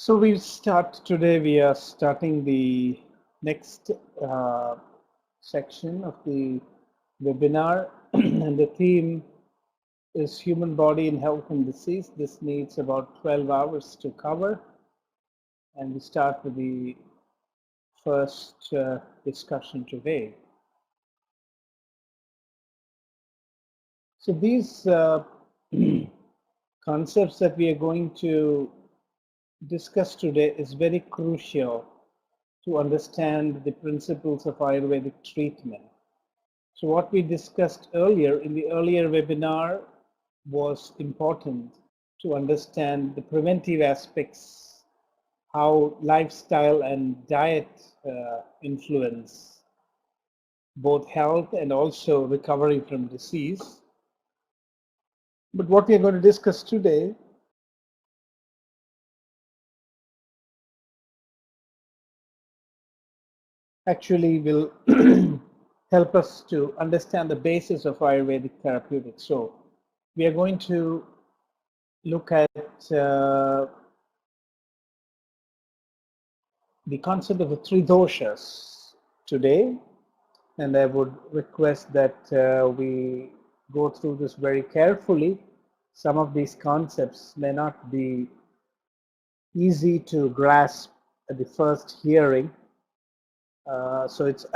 So we start today. We are starting the next section of the webinar, and the theme is human body in health and disease. This needs about 12 hours to cover, and we start with the first discussion today. So these concepts that we are going to discuss today is very crucial to understand the principles of Ayurvedic treatment. So what we discussed earlier in the earlier webinar was important to understand the preventive aspects, how lifestyle and diet influence both health and also recovery from disease. But what we are going to discuss today actually will help us to understand the basis of Ayurvedic therapeutics. So we are going to look at the concept of the three doshas today, and I would request that we go through this very carefully. Some of these concepts may not be easy to grasp at the first hearing, so it's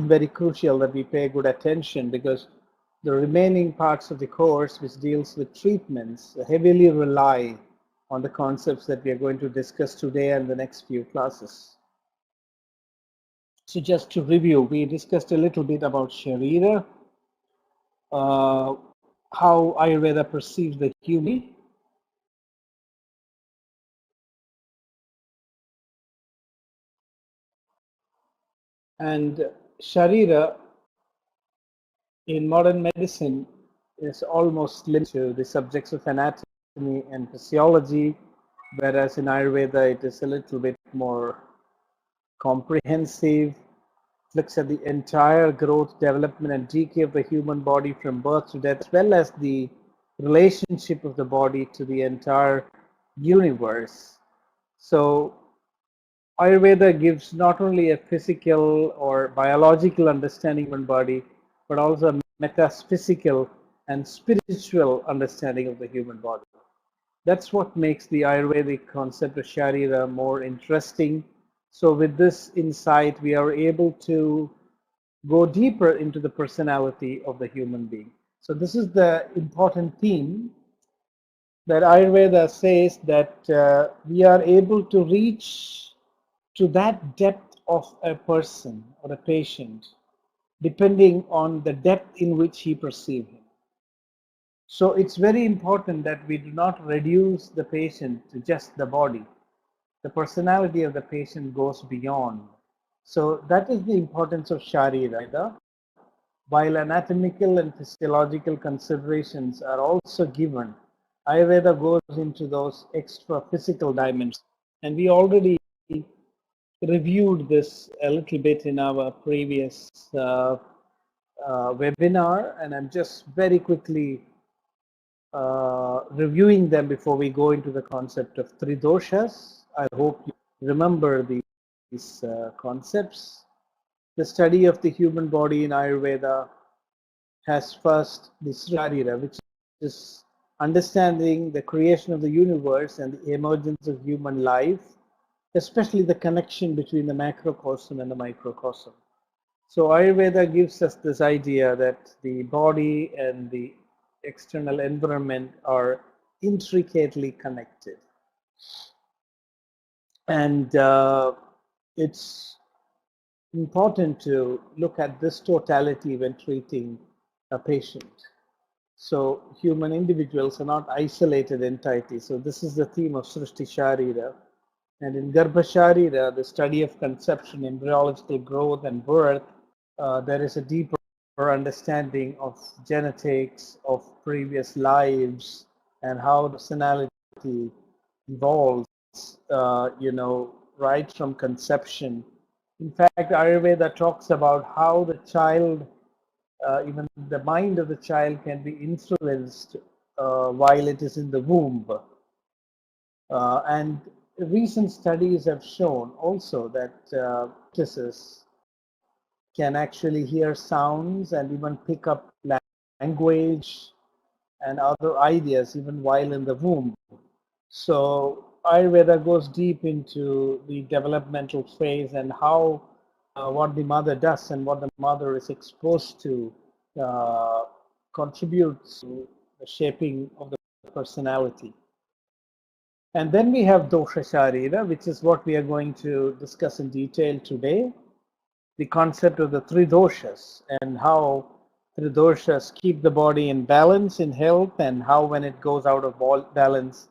very crucial that we pay good attention, because the remaining parts of the course, which deals with treatments, heavily rely on the concepts that we are going to discuss today and the next few classes. So just to review, we discussed a little bit about Sharira, how Ayurveda perceives the human, and Sharira in modern medicine is almost limited to the subjects of anatomy and physiology, whereas in Ayurveda it is a little bit more comprehensive, looks at the entire growth, development, and decay of the human body from birth to death, as well as the relationship of the body to the entire universe. So Ayurveda gives not only a physical or biological understanding of the human body, but also a metaphysical and spiritual understanding of the human body. That's what makes the Ayurvedic concept of Sharira more interesting. So with this insight, we are able to go deeper into the personality of the human being. So this is the important theme that Ayurveda says, that we are able to reach to that depth of a person or a patient, depending on the depth in which he perceives him. So it's very important that we do not reduce the patient to just the body. The personality of the patient goes beyond. So that is the importance of Sharira. While anatomical and physiological considerations are also given, Ayurveda goes into those extra physical dimensions. And we already reviewed this a little bit in our previous webinar, and I'm just very quickly reviewing them before we go into the concept of three doshas. I hope you remember these concepts. The study of the human body in Ayurveda has first the Sharira, which is understanding the creation of the universe and the emergence of human life, especially the connection between the macrocosm and the microcosm. So Ayurveda gives us this idea that the body and the external environment are intricately connected. And it's important to look at this totality when treating a patient. So human individuals are not isolated entities. So this is the theme of Srishti Sharira. And in Garbha Sharira, the study of conception, embryological growth, and birth, there is a deeper understanding of genetics, of previous lives, and how personality evolves, right from conception. In fact, Ayurveda talks about how the child, even the mind of the child, can be influenced while it is in the womb. And recent studies have shown also that fetuses can actually hear sounds and even pick up language and other ideas even while in the womb. So Ayurveda goes deep into the developmental phase and how what the mother does and what the mother is exposed to uh, contributes to the shaping of the personality. And then we have dosha sharira, which is what we are going to discuss in detail today. The concept of the three doshas and how three doshas keep the body in balance, in health, and how when it goes out of balance,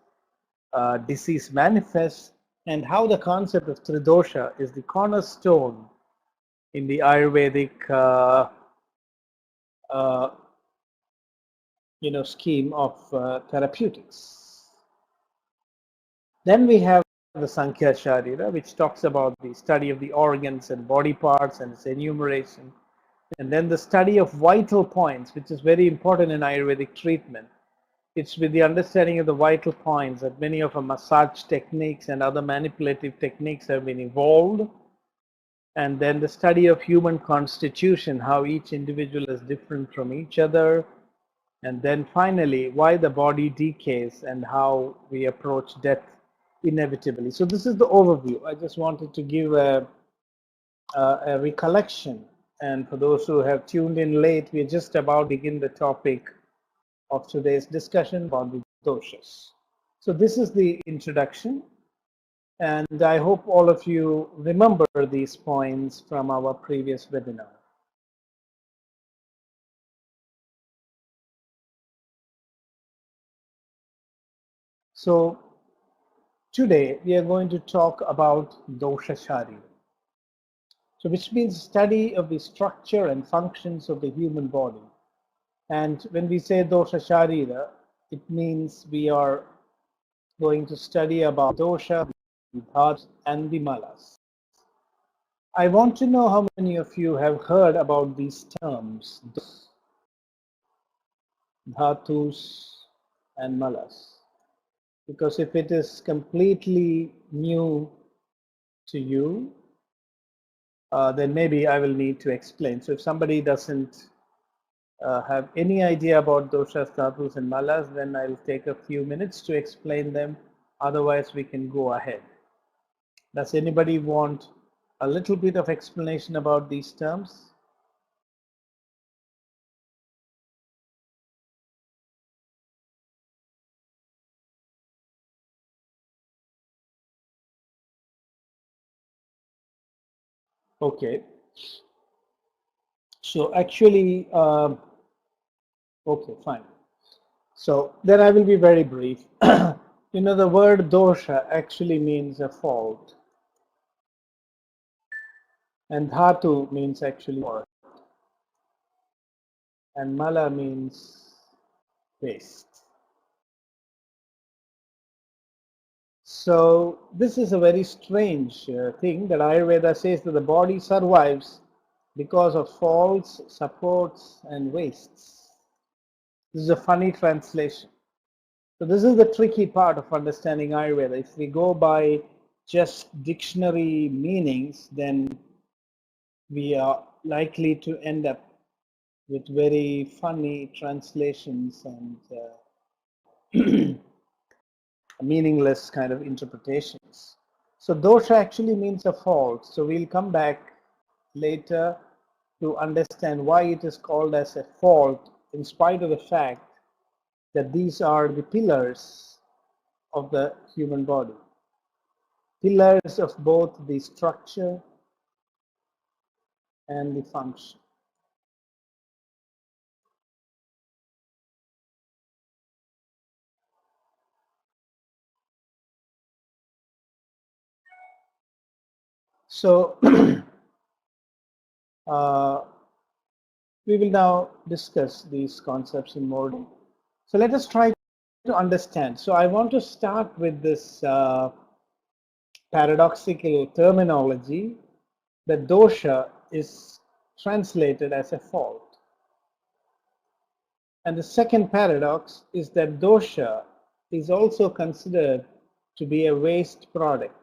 disease manifests, and how the concept of tridosha is the cornerstone in the Ayurvedic uh, scheme of therapeutics. Then we have the Sankhya Sharira, which talks about the study of the organs and body parts and its enumeration. And then the study of vital points, which is very important in Ayurvedic treatment. It's with the understanding of the vital points that many of our massage techniques and other manipulative techniques have been evolved. And then the study of human constitution, how each individual is different from each other. And then finally, why the body decays and how we approach death inevitably. So this is the overview. I just wanted to give a recollection. And for those who have tuned in late, we're just about to begin the topic of today's discussion about the doshas. So this is the introduction. And I hope all of you remember these points from our previous webinar. So today we are going to talk about dosha sharira. So which means study of the structure and functions of the human body. And when we say dosha sharira, it means we are going to study about dosha, the dhatus, and the malas. I want to know how many of you have heard about these terms, dhatus and malas. Because if it is completely new to you, then maybe I will need to explain. So if somebody doesn't have any idea about doshas, dhatus, and malas, then I'll take a few minutes to explain them. Otherwise, we can go ahead. Does anybody want a little bit of explanation about these terms? Okay. So actually, okay, fine. So then I will be very brief. The word dosha actually means a fault. And dhatu means actually earth. And mala means waste. So this is a very strange thing that Ayurveda says that the body survives because of faults, supports, and wastes. This is a funny translation. So this is the tricky part of understanding Ayurveda. If we go by just dictionary meanings, then we are likely to end up with very funny translations and meaningless kind of interpretations. So dosha actually means a fault. So we'll come back later to understand why it is called as a fault, in spite of the fact that these are the pillars of the human body. Pillars of both the structure and the function. So we will now discuss these concepts in more detail. So let us try to understand. So I want to start with this paradoxical terminology that dosha is translated as a fault. And the second paradox is that dosha is also considered to be a waste product.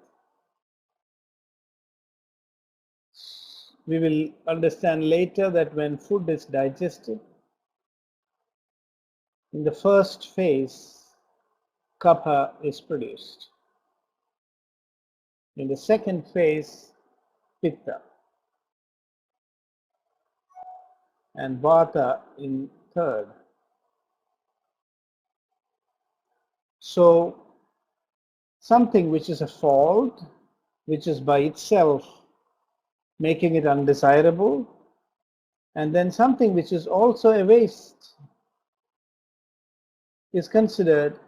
We will understand later that when food is digested, in the first phase, Kapha is produced. In the second phase, Pitta, and Vata in third. So something which is a fault, which is by itself making it undesirable, and then something which is also a waste is considered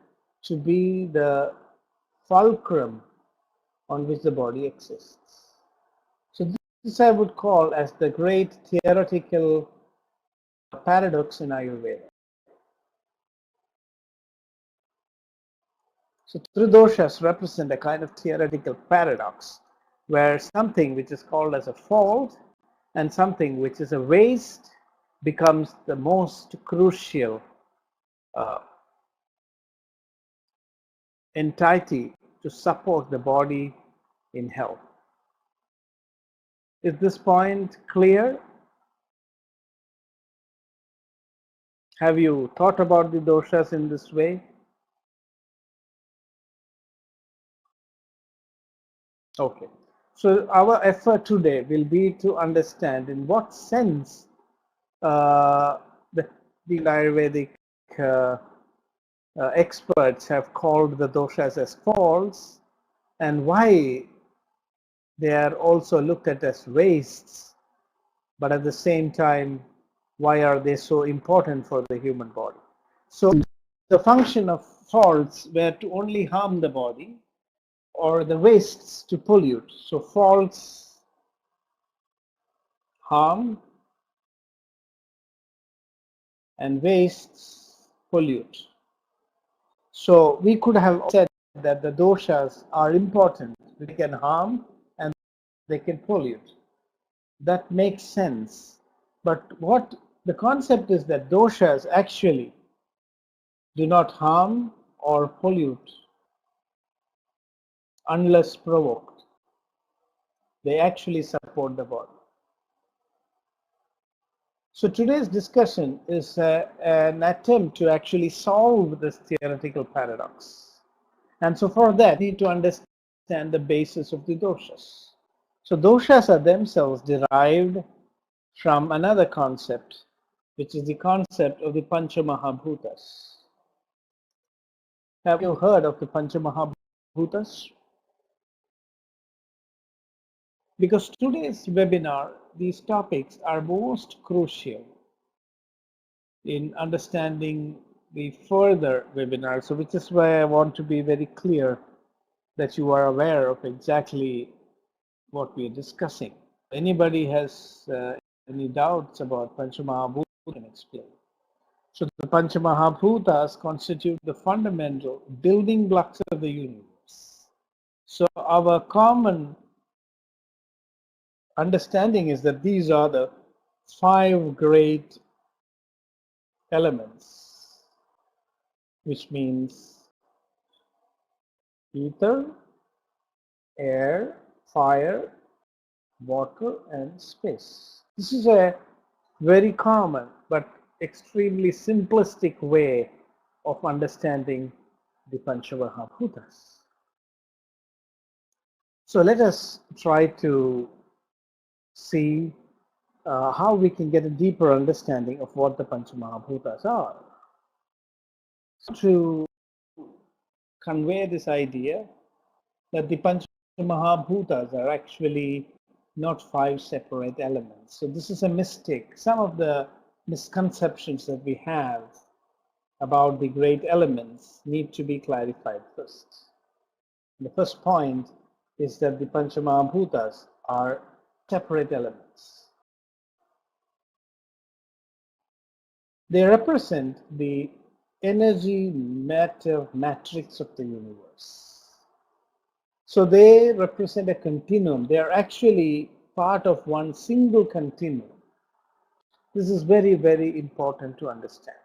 to be the fulcrum on which the body exists. So this I would call as the great theoretical paradox in Ayurveda. So Tridoshas represent a kind of theoretical paradox where something which is called as a fault and something which is a waste becomes the most crucial entity to support the body in health. Is this point clear? Have you thought about the doshas in this way? Okay. So our effort today will be to understand in what sense the Ayurvedic experts have called the doshas as faults, and why they are also looked at as wastes, but at the same time, why are they so important for the human body? So the function of faults were to only harm the body, or the wastes to pollute. So faults harm and wastes pollute. So we could have said that the doshas are important. They can harm and they can pollute. That makes sense. But what the concept is that doshas actually do not harm or pollute unless provoked. They actually support the body. So today's discussion is an attempt to actually solve this theoretical paradox. And so for that, we need to understand the basis of the doshas. So doshas are themselves derived from another concept, which is the concept of the Pañcamahābhūtas. Have you heard of the Pañcamahābhūtas? Because today's webinar, these topics are most crucial in understanding the further webinar. So which is why I want to be very clear that you are aware of exactly what we are discussing. Anybody has any doubts about Pañcamahābhūtas, I can explain. So the Pañcamahābhūtas constitute the fundamental building blocks of the universe. So our common understanding is that these are the 5 great elements, which means ether, air, fire, water, and space. This is a very common but extremely simplistic way of understanding the Pañcamahābhūtas. So let us try to see how we can get a deeper understanding of what the Pañcamahābhūtas are. So to convey this idea that the Pañcamahābhūtas are actually not 5 separate elements. So this is a mistake. Some of the misconceptions that we have about the great elements need to be clarified first. The first point is that the Pañcamahābhūtas are separate elements. They represent the energy matter matrix of the universe. So they represent a continuum. They are actually part of one single continuum. This is very, very important to understand.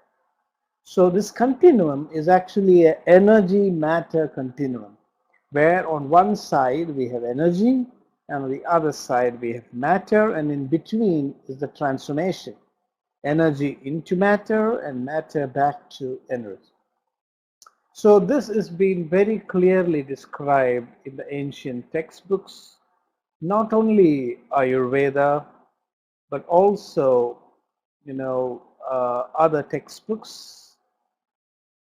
So this continuum is actually an energy matter continuum. where on one side we have energy and on the other side we have matter, and in between is the transformation, energy into matter and matter back to energy. So this has been very clearly described in the ancient textbooks, not only Ayurveda, but also, other textbooks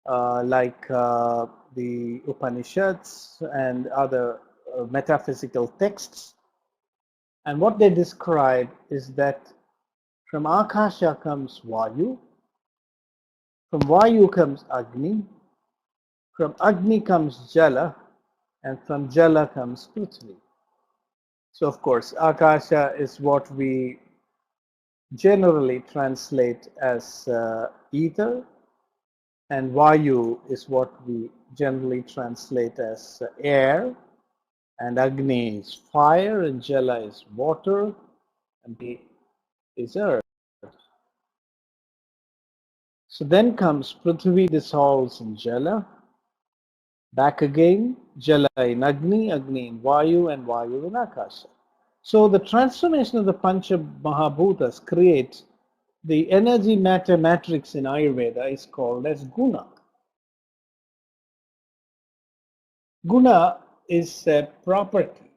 like the Upanishads and other metaphysical texts. And what they describe is that from Akasha comes Vayu, from Vayu comes Agni, from Agni comes Jala, and from Jala comes Prithvi. So of course, Akasha is what we generally translate as ether, and Vayu is what we generally translate as air, and Agni is fire, and Jala is water, and Prithvi is earth. So then comes Prithvi dissolves in Jala, back again, Jala in Agni, Agni in Vayu, and Vayu in Akasha. So the transformation of the Pañcamahabhūtas creates the energy matter matrix in Ayurveda is called as guna. Guna is a property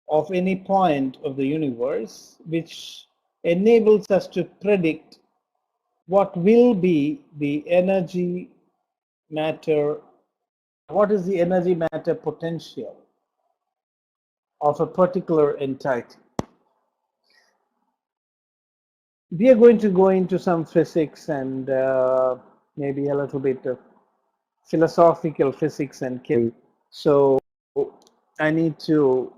of any point of the universe which enables us to predict what will be the energy matter, what is the energy matter potential of a particular entity. We are going to go into some physics and maybe a little bit of philosophical physics and chemistry. So I need to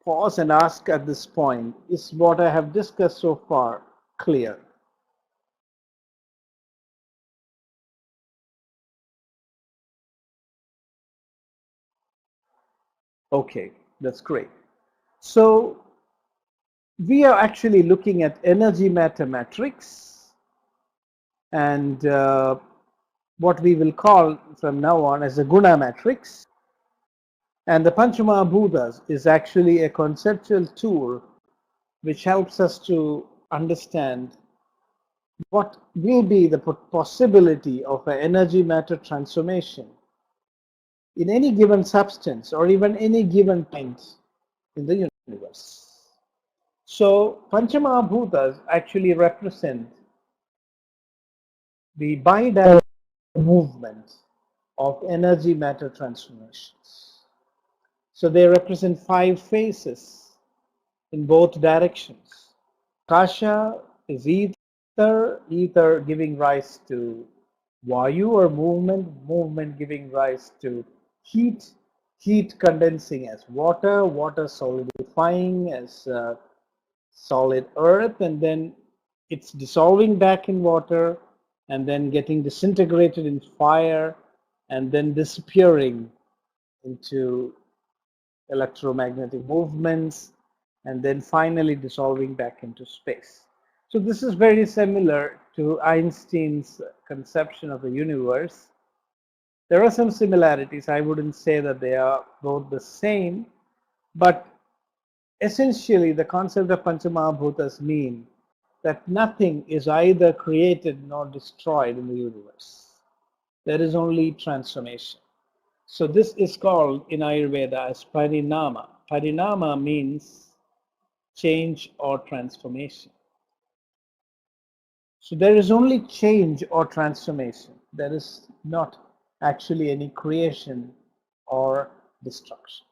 pause and ask at this point, is what I have discussed so far clear? Okay, that's great. So we are actually looking at energy matter matrix and what we will call from now on as a guna matrix. And the Pañcamahabhūtas is actually a conceptual tool which helps us to understand what will be the possibility of an energy matter transformation in any given substance or even any given point in the universe. So Pañcamahabhūtas actually represent the bidirectional movement of energy matter transformations. So they represent 5 phases in both directions. Akasha is ether, ether giving rise to Vayu or movement, movement giving rise to heat, heat condensing as water, water solidifying as solid earth, and then it's dissolving back in water and then getting disintegrated in fire and then disappearing into electromagnetic movements and then finally dissolving back into space. So this is very similar to Einstein's conception of the universe. There are some similarities. I wouldn't say that they are both the same, but essentially the concept of Pañcamahabhūtas mean that nothing is either created nor destroyed in the universe. There is only transformation. So this is called in Ayurveda as parinama. Parinama means change or transformation. So there is only change or transformation. There is not actually any creation or destruction.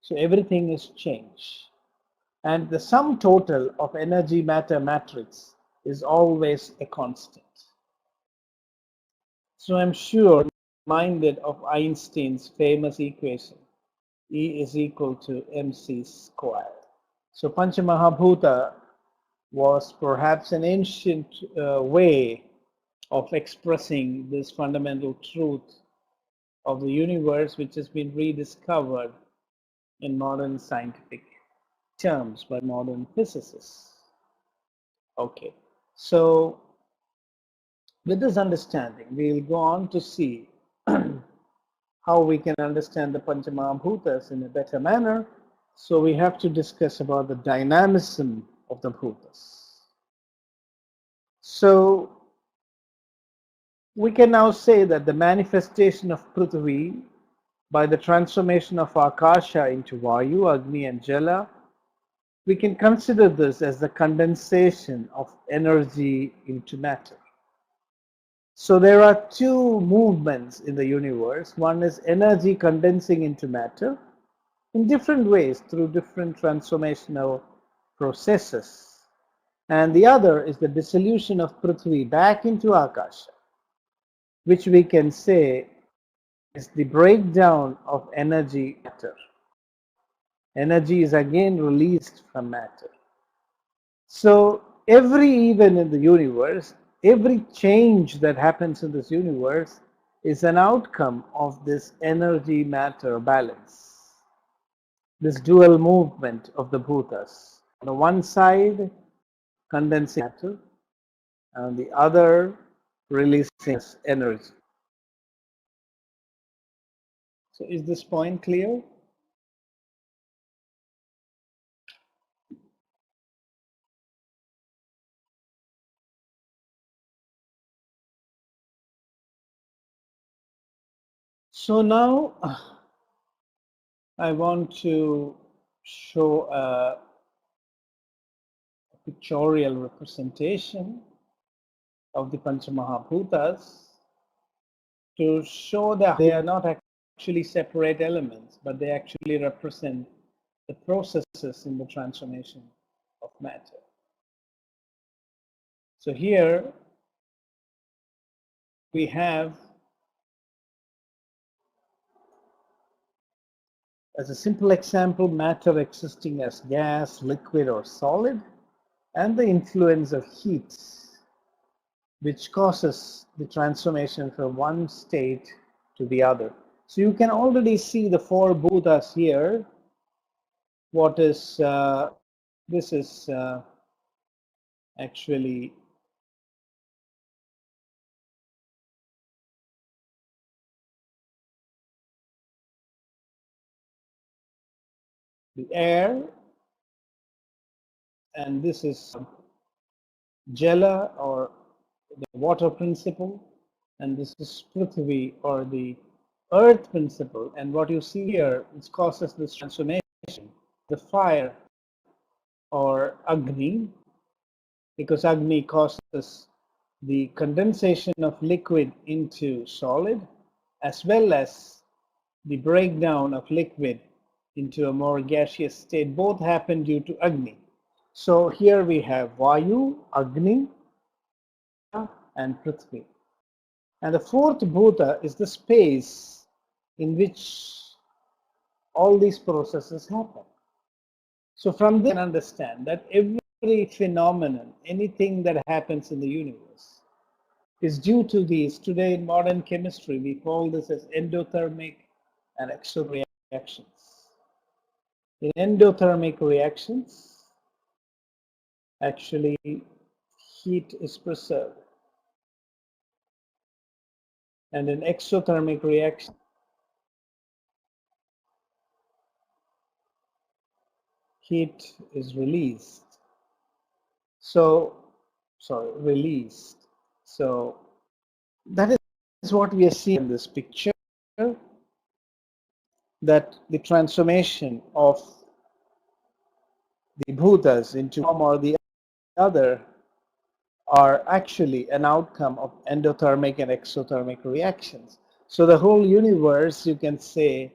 So everything is change. And the sum total of energy matter matrix is always a constant. So I'm sure reminded of Einstein's famous equation, E is equal to mc squared. So Pañcamahabhūta was perhaps an ancient way of expressing this fundamental truth of the universe, which has been rediscovered in modern scientific terms by modern physicists. Okay, so with this understanding, we'll go on to see how we can understand the Pañcamahabhūtas in a better manner. So we have to discuss about the dynamism of the bhutas. So we can now say that the manifestation of Prithvi by the transformation of Akasha into Vayu, Agni and Jala, we can consider this as the condensation of energy into matter. So there are two movements in the universe. One is energy condensing into matter in different ways through different transformational processes. And the other is the dissolution of Prithvi back into Akasha, which we can say is the breakdown of energy matter. Energy is again released from matter. So every event in the universe, every change that happens in this universe is an outcome of this energy matter balance, this dual movement of the bhutas. On the one side, condensing matter, and on the other, releasing energy. So is this point clear? So now I want to show a pictorial representation of the Pañcamahabhūtas to show that they are not actually separate elements, but they actually represent the processes in the transformation of matter. So here we have, as a simple example, matter existing as gas, liquid or solid, and the influence of heat, which causes the transformation from one state to the other. So you can already see the four bhutas here. What is, this is actually the air, and this is Jala or the water principle, and this is Prithvi or the earth principle. And what you see here, which causes this transformation, the fire or Agni, because Agni causes the condensation of liquid into solid, as well as the breakdown of liquid into a more gaseous state. Both happen due to Agni. So here we have Vayu, Agni, and Prithvi. And the fourth bhuta is the space in which all these processes happen. So from this, you can understand that every phenomenon, anything that happens in the universe, is due to these. Today in modern chemistry, we call this as endothermic and exothermic reactions. In endothermic reactions, actually heat is preserved. And in exothermic reaction, heat is released. So, sorry, released. So that is what we are seeing in this picture, that the transformation of the bhutas into one or the other are actually an outcome of endothermic and exothermic reactions. So the whole universe, you can say,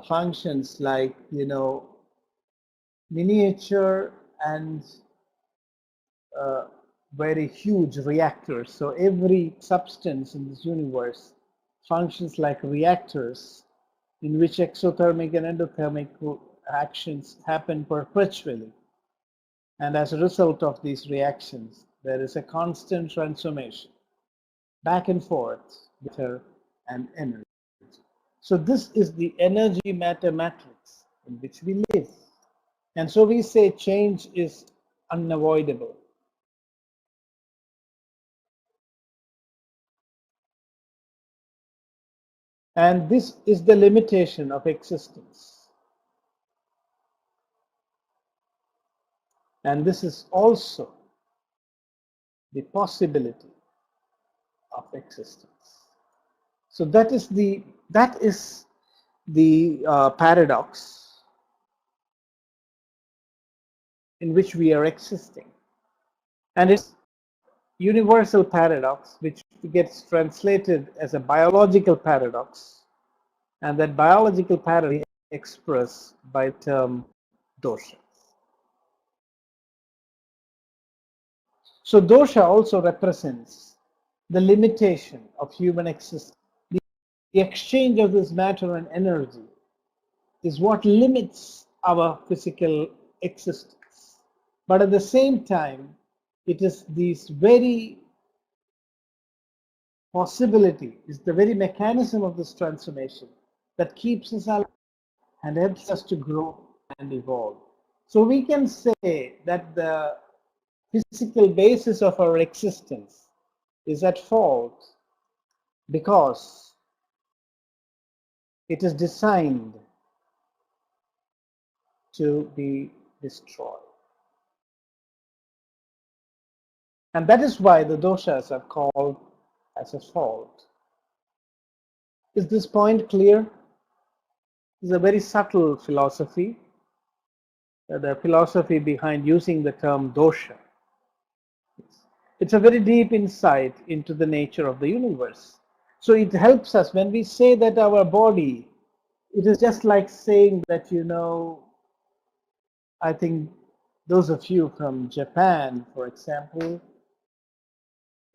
functions like, miniature and very huge reactors. So every substance in this universe functions like reactors in which exothermic and endothermic actions happen perpetually. And as a result of these reactions, there is a constant transformation back and forth, matter and energy. So this is the energy matter matrix in which we live. And so we say change is unavoidable. And this is the limitation of existence. And this is also the possibility of existence. So that is the paradox in which we are existing. And it's universal paradox, which gets translated as a biological paradox, and that biological paradox is expressed by the term dosha. So dosha also represents the limitation of human existence. The exchange of this matter and energy is what limits our physical existence. But at the same time, it is this very possibility, is the very mechanism of this transformation that keeps us alive and helps us to grow and evolve. So we can say that the physical basis of our existence is at fault because it is designed to be destroyed. And that is why the doshas are called as a fault. Is this point clear? It's a very subtle philosophy, the philosophy behind using the term dosha. It's a very deep insight into the nature of the universe. So it helps us when we say that our body, it is just like saying that, I think those of you from Japan, for example,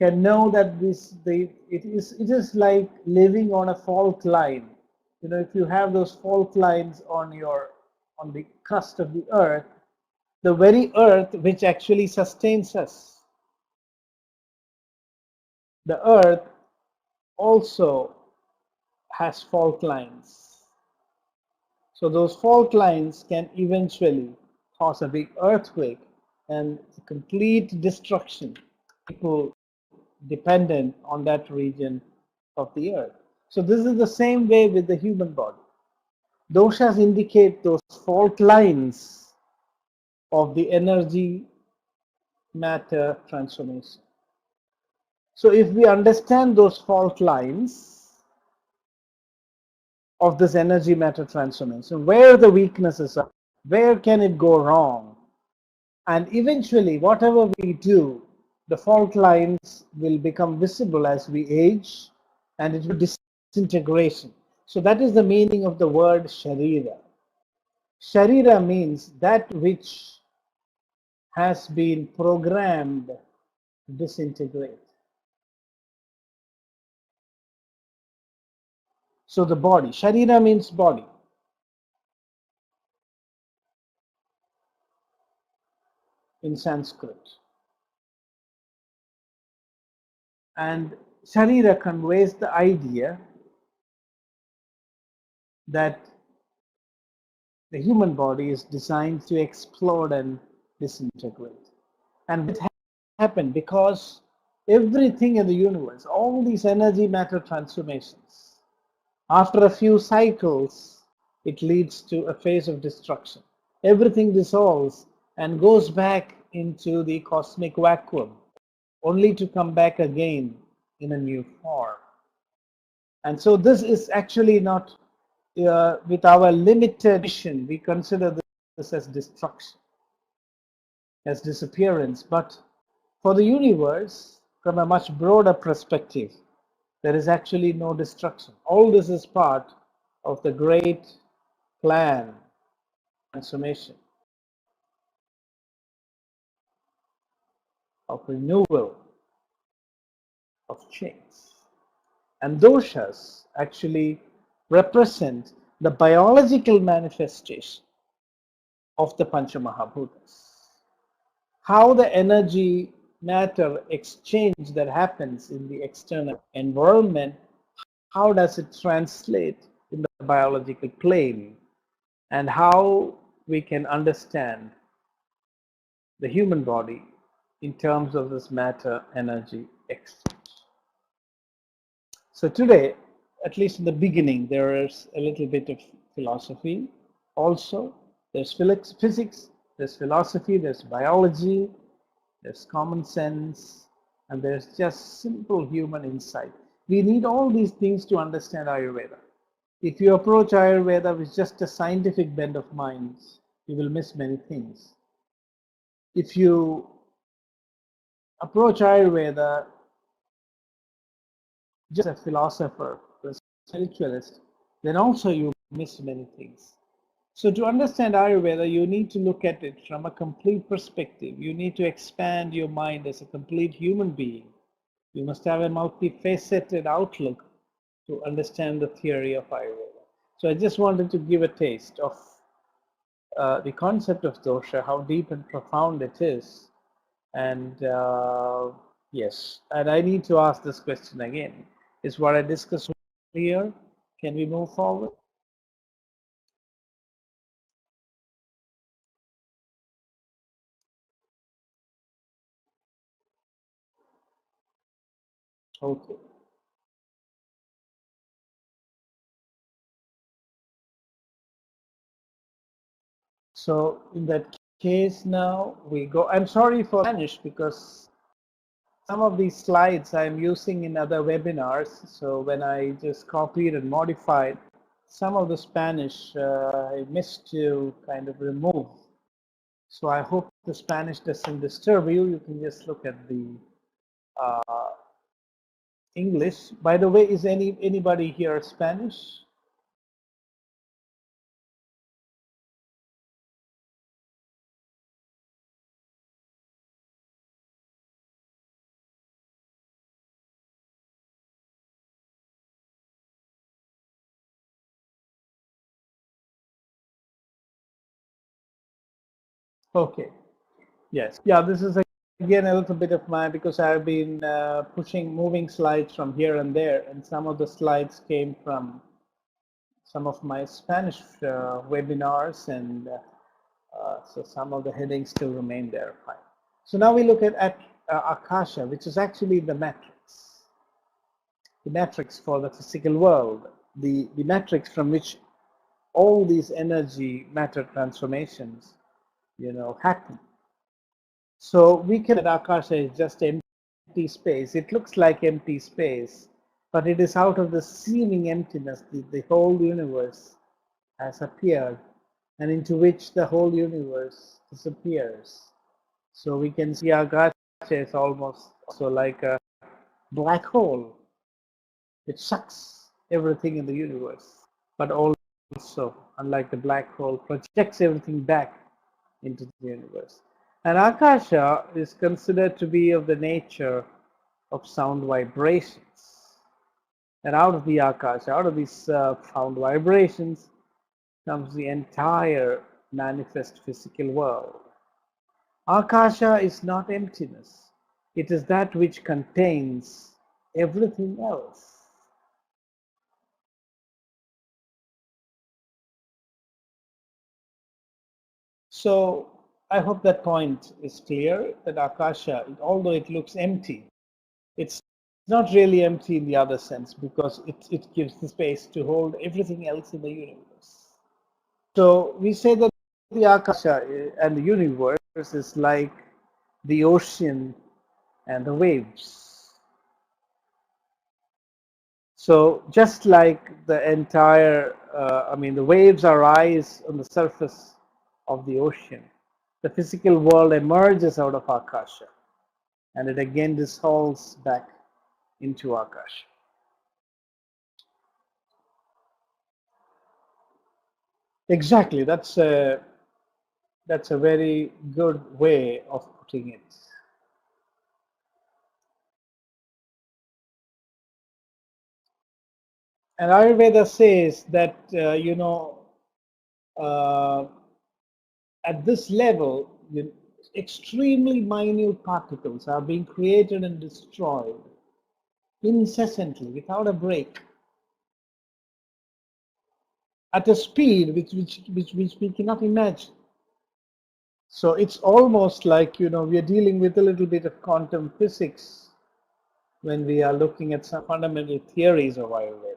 can know that it is like living on a fault line. If you have those fault lines on the crust of the earth, the very earth which actually sustains us, the earth also has fault lines. So those fault lines can eventually cause a big earthquake and complete destruction. People dependent on that region of the earth. So this is the same way with the human body. Doshas indicate those fault lines of the energy matter transformation. So if we understand those fault lines of this energy matter transformation, where the weaknesses are, where can it go wrong, and eventually whatever we do, the fault lines will become visible as we age, and it will disintegration. So that is the meaning of the word sharira. Sharira means that which has been programmed to disintegrate. So the body, sharira means body. In Sanskrit. And sharira conveys the idea that the human body is designed to explode and disintegrate. And it happened because everything in the universe, all these energy matter transformations, after a few cycles, it leads to a phase of destruction. Everything dissolves and goes back into the cosmic vacuum, only to come back again in a new form. And so this is actually not, with our limited vision, we consider this as destruction, as disappearance. But for the universe, from a much broader perspective, there is actually no destruction. All this is part of the great plan, transformation, of renewal, of change. And doshas actually represent the biological manifestation of the Pañcamahabhūtas. How the energy matter exchange that happens in the external environment, how does it translate in the biological plane, and how we can understand the human body in terms of this matter energy exchange. So today at least in the beginning, there is a little bit of philosophy. Also, there's physics, there's philosophy, there's biology, there's common sense, and there's just simple human insight. We need all these things to understand Ayurveda. If you approach Ayurveda with just a scientific bent of minds, you will miss many things. If you approach Ayurveda just a philosopher, a spiritualist, then also you miss many things. So to understand Ayurveda, you need to look at it from a complete perspective. You need to expand your mind as a complete human being. You must have a multifaceted outlook to understand the theory of Ayurveda. So I just wanted to give a taste of the concept of dosha, how deep and profound it is. And yes, and I need to ask this question again. Is what I discussed here? Can we move forward? Okay. So in that case now we go. I'm sorry for Spanish because some of these slides I'm using in other webinars. So when I just copied and modified some of the Spanish, I missed to kind of remove. So I hope the Spanish doesn't disturb you. You can just look at the English. By the way, is anybody here Spanish? Okay. Yes. Yeah, this is again a little bit of mine because I've been moving slides from here and there, and some of the slides came from some of my Spanish webinars, and so some of the headings still remain there. Fine. So now we look at Akasha, which is actually the matrix for the physical world, the matrix from which all these energy matter transformations, happen. So we can, Akasha is just empty space. It looks like empty space, but it is out of the seeming emptiness the whole universe has appeared, and into which the whole universe disappears. So we can see Akasha is almost also like a black hole. It sucks everything in the universe, but also, unlike the black hole, projects everything back into the universe. And Akasha is considered to be of the nature of sound vibrations. And out of the Akasha, out of these sound vibrations, comes the entire manifest physical world. Akasha is not emptiness. It is that which contains everything else. So I hope that point is clear, that Akasha, although it looks empty, it's not really empty in the other sense, because it gives the space to hold everything else in the universe. So we say that the Akasha and the universe is like the ocean and the waves. So just like the entire, the waves arise on the surface of the ocean, the physical world emerges out of Akasha, and it again dissolves back into Akasha. Exactly, that's a very good way of putting it. And Ayurveda says that uh, at this level, extremely minute particles are being created and destroyed incessantly, without a break, at a speed which we cannot imagine. So it's almost like, we are dealing with a little bit of quantum physics when we are looking at some fundamental theories of Ayurveda.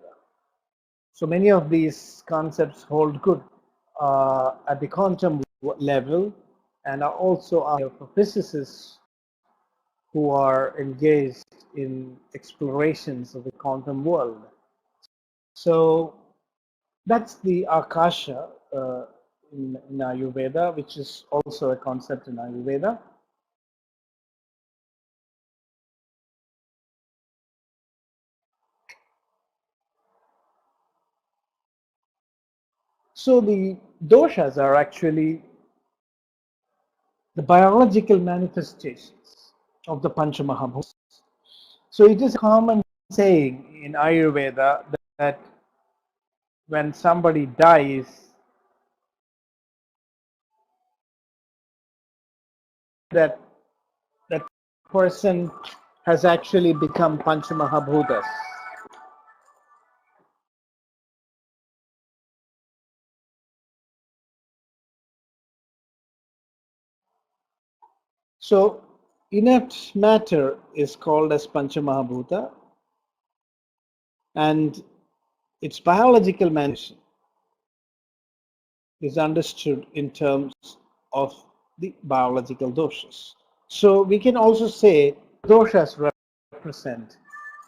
So many of these concepts hold good at the quantum level and are also for physicists who are engaged in explorations of the quantum world. So that's the Akasha in Ayurveda, which is also a concept in Ayurveda. So the doshas are actually the biological manifestations of the Pañcamahabhūtas. So it is a common saying in Ayurveda that when somebody dies, that that person has actually become Pañcamahabhūtas. So inert matter is called as Pañcamahabhūta, and its biological manifestation is understood in terms of the biological doshas. So we can also say doshas represent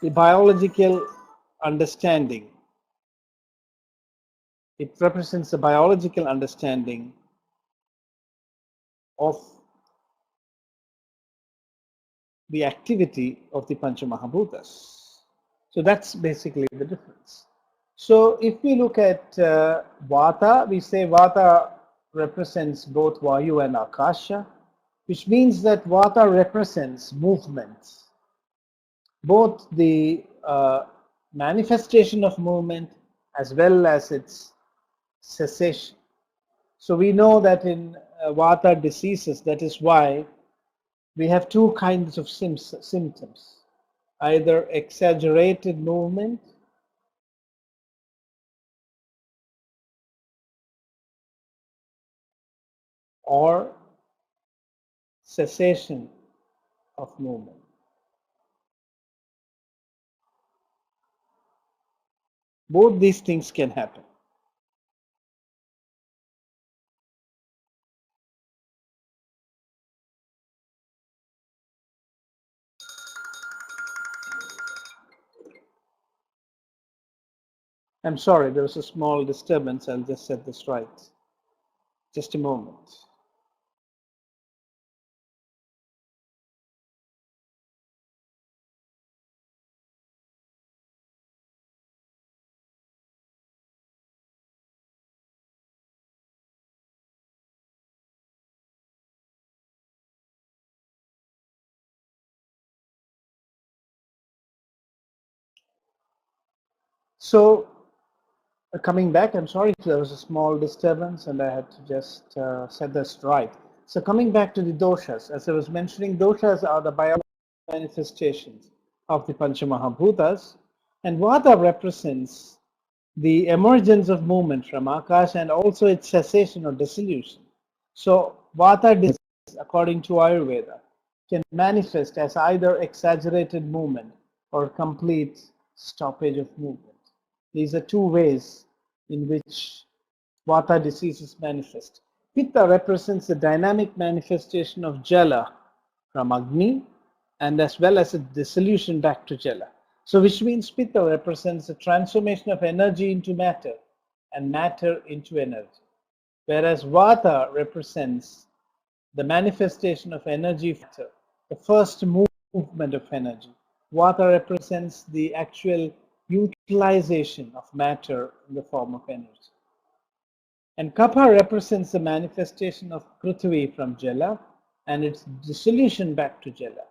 the biological understanding. It represents the biological understanding of the activity of the Pañcamahabhūtas. So that's basically the difference. So if we look at Vata, we say Vata represents both Vayu and Akasha, which means that Vata represents movement, both the manifestation of movement as well as its cessation. So we know that in Vata diseases, that is why we have two kinds of symptoms, either exaggerated movement or cessation of movement. Both these things can happen. I'm sorry, there was a small disturbance. I'll just set this right. Just a moment. So coming back, I'm sorry, there was a small disturbance and I had to just set this right. So coming back to the doshas, as I was mentioning, doshas are the biological manifestations of the Pañcamahabhūtas, and Vata represents the emergence of movement from Akasha and also its cessation or dissolution. So Vata disease, according to Ayurveda, can manifest as either exaggerated movement or complete stoppage of movement. These are two ways in which Vata diseases manifest. Pitta represents the dynamic manifestation of Jala from Agni and as well as a dissolution back to Jala. So which means Pitta represents the transformation of energy into matter and matter into energy. Whereas Vata represents the manifestation of energy factor, the first movement of energy. Vata represents the actual utilization of matter in the form of energy. And Kapha represents the manifestation of Prithvi from Jala and its dissolution back to Jala.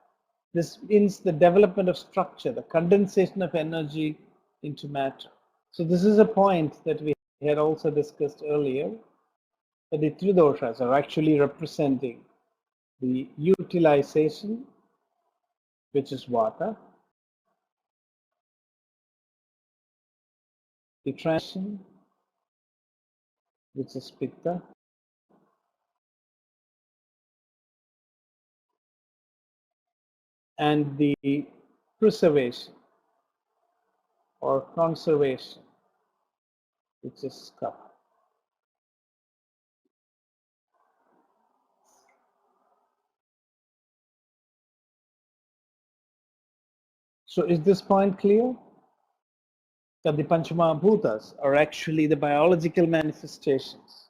This means the development of structure, the condensation of energy into matter. So this is a point that we had also discussed earlier, that the three doshas are actually representing the utilization, which is Vata, the transition, which is Pitta, and the preservation or conservation, which is Kapha. So is this point clear? That the Pañcamahābhūtas are actually the biological manifestations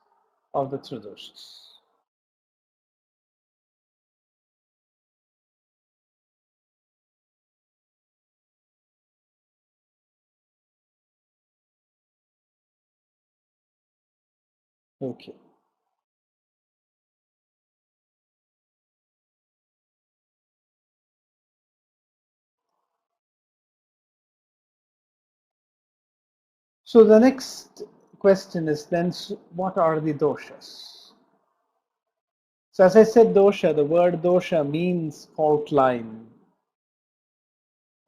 of the three doshas. Okay. So the next question is then, what are the doshas? So as I said, dosha, the word dosha means fault line.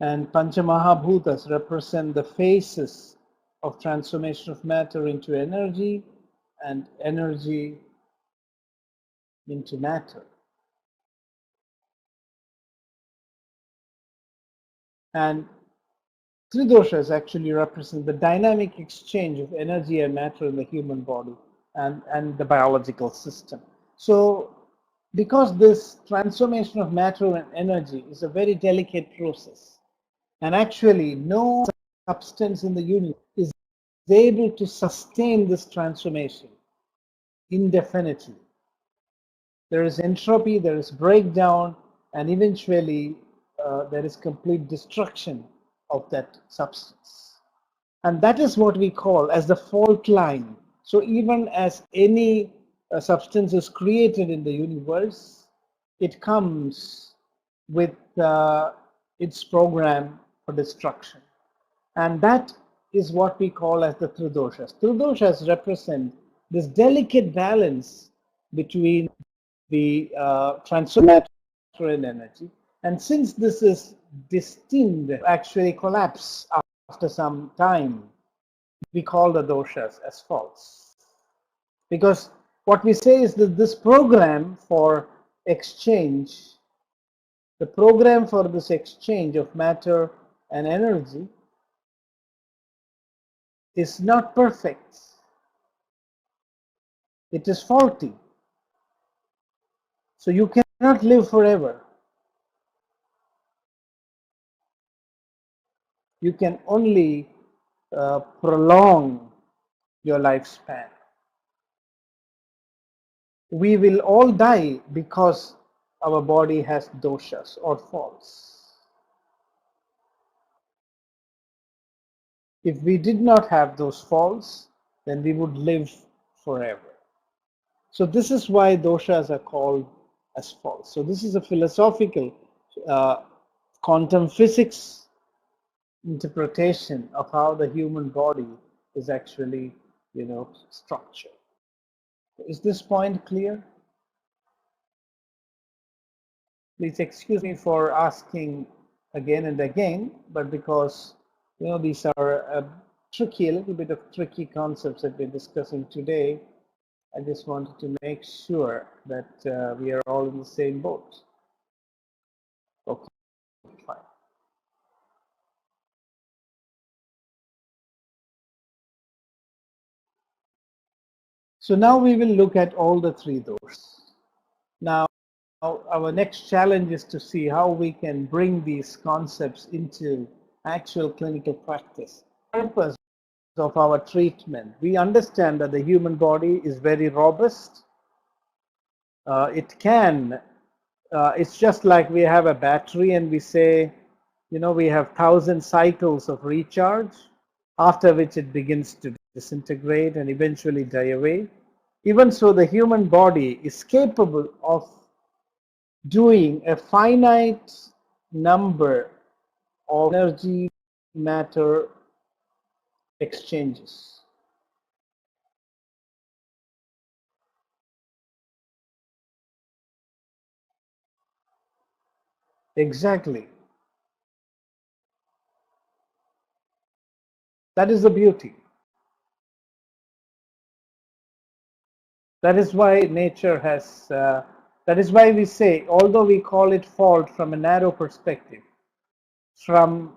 And Pañcamahabhūtas represent the phases of transformation of matter into energy and energy into matter. And three doshas actually represent the dynamic exchange of energy and matter in the human body and the biological system. So because this transformation of matter and energy is a very delicate process, and actually no substance in the universe is able to sustain this transformation indefinitely. There is entropy, there is breakdown, and eventually there is complete destruction of that substance. And that is what we call as the fault line. So even as any substance is created in the universe, it comes with its program for destruction. And that is what we call as the three doshas. Three doshas represent this delicate balance between the transformation and energy. And since this is destined to actually collapse after some time, we call the doshas as false. Because what we say is that this program for exchange, the program for this exchange of matter and energy is not perfect. It is faulty. So you cannot live forever. You can only prolong your lifespan. We will all die because our body has doshas or faults. If we did not have those faults, then we would live forever. So this is why doshas are called as faults. So this is a philosophical quantum physics interpretation of how the human body is actually, structured. Is this point clear? Please excuse me for asking again and again, but because these are a little bit of tricky concepts that we're discussing today, I just wanted to make sure that we are all in the same boat. Okay, fine. So now we will look at all the three doors. Now, our next challenge is to see how we can bring these concepts into actual clinical practice. The purpose of our treatment. We understand that the human body is very robust. It's just like we have a battery and we say, we have 1,000 cycles of recharge, after which it begins to disintegrate and eventually die away. Even so, the human body is capable of doing a finite number of energy matter exchanges. Exactly. That is the beauty. That is why nature has, that is why we say, although we call it fault from a narrow perspective, from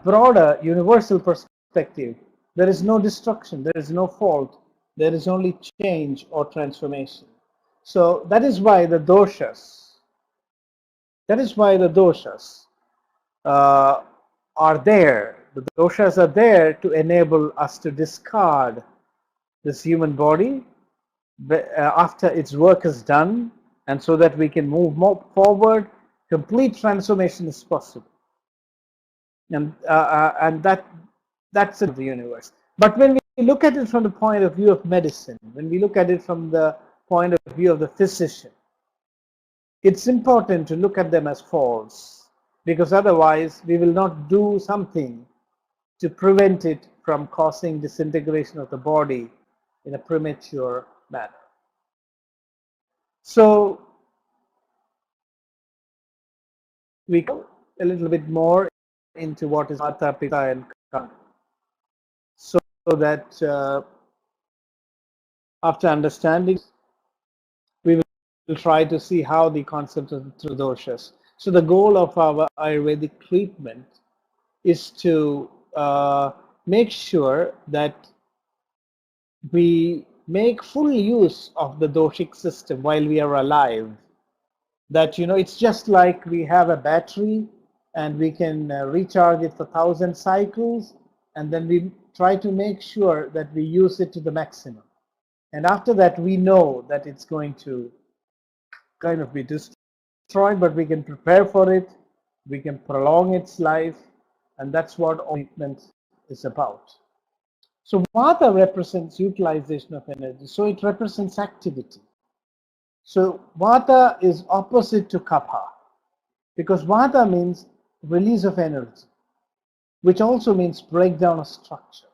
broader universal perspective, There is no destruction, there is no fault, there is only change or transformation. So that is why the doshas, uh, are there. The doshas are there to enable us to discard this human body after its work is done, and so that we can move more forward. Complete transformation is possible, and that's the universe. But when we look at it from the point of view of medicine, when we look at it from the point of view of the physician, it's important to look at them as faults, because otherwise we will not do something to prevent it from causing disintegration of the body in a premature manner. So we go a little bit more into what is Vata, Pitta, and Kapha, so that after understanding, we will try to see how the concept of the doshas. So the goal of our Ayurvedic treatment is to make sure that we make full use of the doshic system while we are alive. That, it's just like we have a battery and we can recharge it for 1,000 cycles, and then we try to make sure that we use it to the maximum. And after that, we know that it's going to kind of be destroyed, but we can prepare for it, we can prolong its life, and that's what treatment is about. So Vata represents utilization of energy, so it represents activity. So Vata is opposite to Kapha, because Vata means release of energy, which also means breakdown of structure.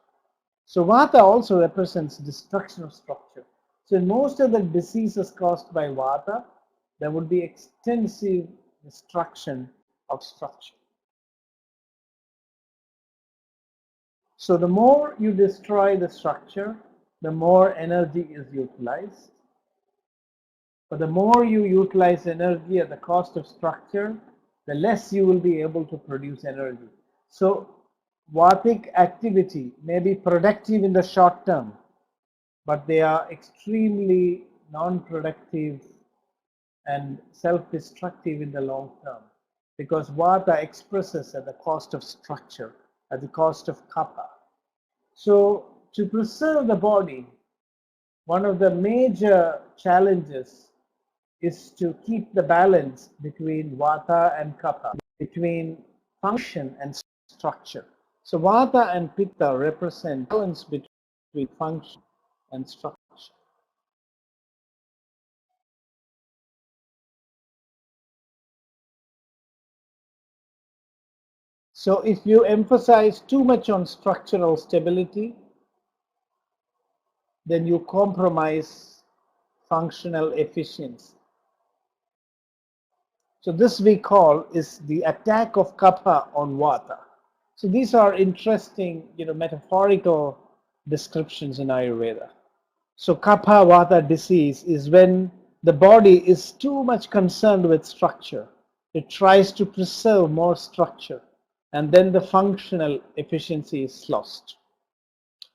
So Vata also represents destruction of structure. So in most of the diseases caused by Vata, there would be extensive destruction of structure. So the more you destroy the structure, the more energy is utilized. But the more you utilize energy at the cost of structure, the less you will be able to produce energy. So Vatic activity may be productive in the short term, but they are extremely non-productive and self-destructive in the long term, because Vata expresses at the cost of structure, at the cost of Kapha. So to preserve the body, one of the major challenges is to keep the balance between Vata and Kapha, between function and structure. So Vata and Pitta represent balance between function and structure. So if you emphasize too much on structural stability, then you compromise functional efficiency. So this we call is the attack of Kapha on Vata. So these are interesting, metaphorical descriptions in Ayurveda. So Kapha Vata disease is when the body is too much concerned with structure. It tries to preserve more structure, and then the functional efficiency is lost.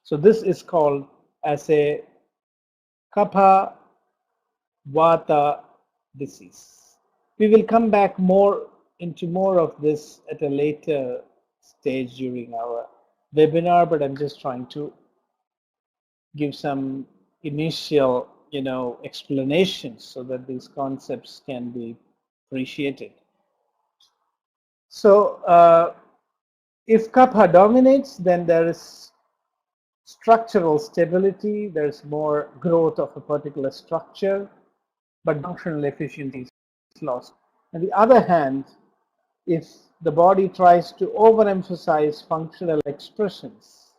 So this is called as a Kapha Vata disease. We will come back into more of this at a later stage during our webinar, but I'm just trying to give some initial, explanations so that these concepts can be appreciated. So if Kapha dominates, then there is structural stability, there's more growth of a particular structure, but functional efficiency is lost. On the other hand, if the body tries to overemphasize functional expressions,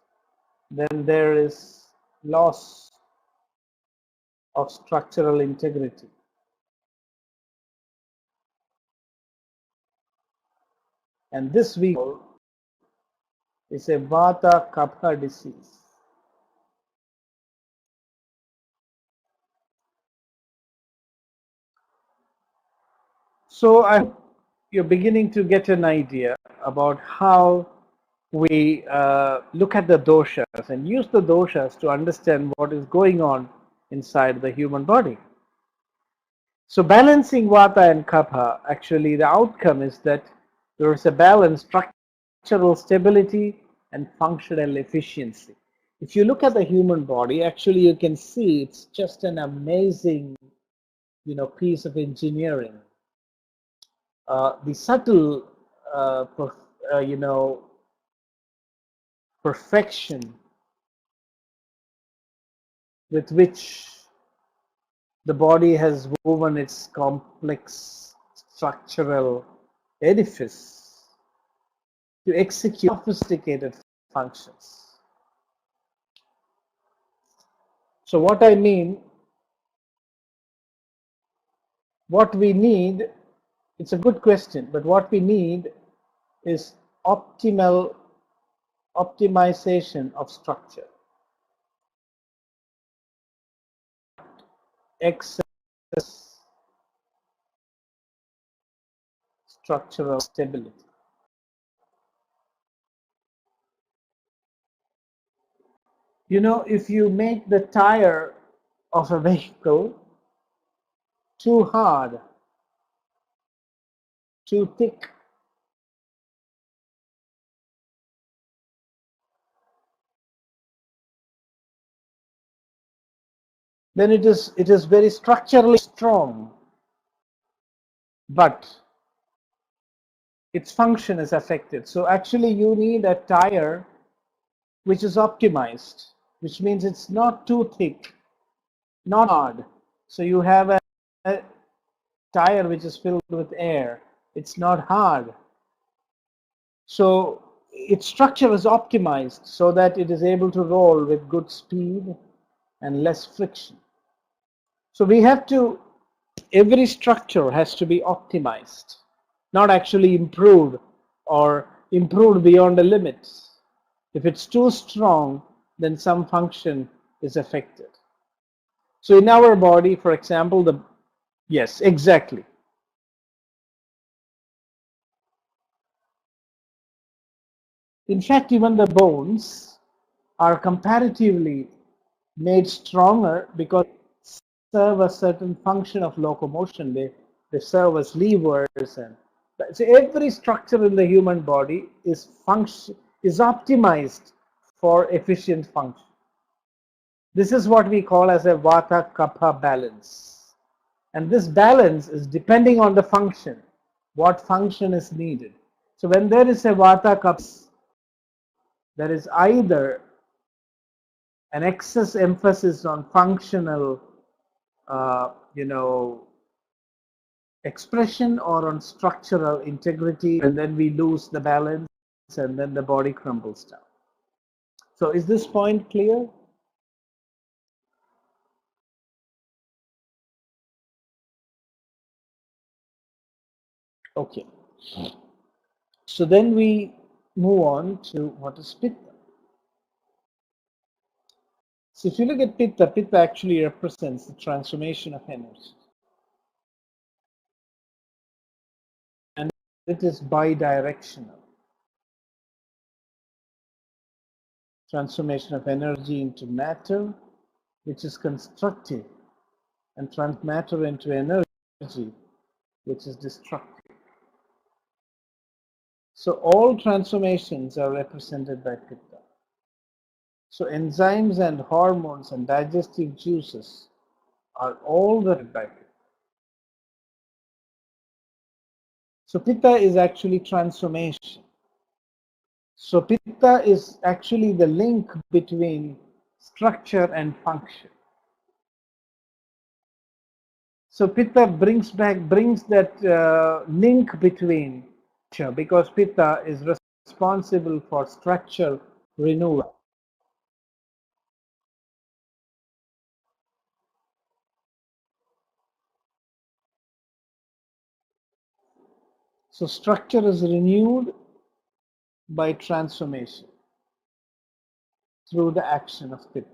then there is loss of structural integrity. And this we call is a Vata Kapha disease. So I hope you're beginning to get an idea about how we look at the doshas and use the doshas to understand what is going on inside the human body. So balancing Vata and Kapha, actually the outcome is that there is a balance, structural stability and functional efficiency. If you look at the human body, actually you can see it's just an amazing, piece of engineering. The subtle, perfection with which the body has woven its complex structural edifice to execute sophisticated functions. So what I mean, what we need, it's a good question, but what we need is optimization of structure. Excess structural stability. If you make the tire of a vehicle too hard, too thick, then it is very structurally strong, but its function is affected. So actually you need a tire which is optimized, which means it's not too thick, not hard. So you have a tire which is filled with air. It's not hard. So its structure is optimized so that it is able to roll with good speed and less friction. So we have to, every structure has to be optimized, not actually improved or improved beyond the limits. If it's too strong, then some function is affected. So in our body, for example, yes, exactly. In fact, even the bones are comparatively made stronger because they serve a certain function of locomotion. They serve as levers, and so every structure in the human body is optimized for efficient function. This is what we call as a Vata Kapha balance. And this balance is depending on the function, what function is needed. So when there is a Vata Kapha, there is either an excess emphasis on functional, expression or on structural integrity, and then we lose the balance and then the body crumbles down. So is this point clear? Okay. So then we move on to what is Pitta. So if you look at Pitta, Pitta actually represents the transformation of energy. And it is bidirectional. Transformation of energy into matter, which is constructive, and matter into energy, which is destructive. So all transformations are represented by Pitta. So enzymes and hormones and digestive juices are all represented by Pitta. So Pitta is actually transformation. So Pitta is actually the link between structure and function. So Pitta brings that link between, because Pitta is responsible for structure renewal. So structure is renewed by transformation through the action of Pitta.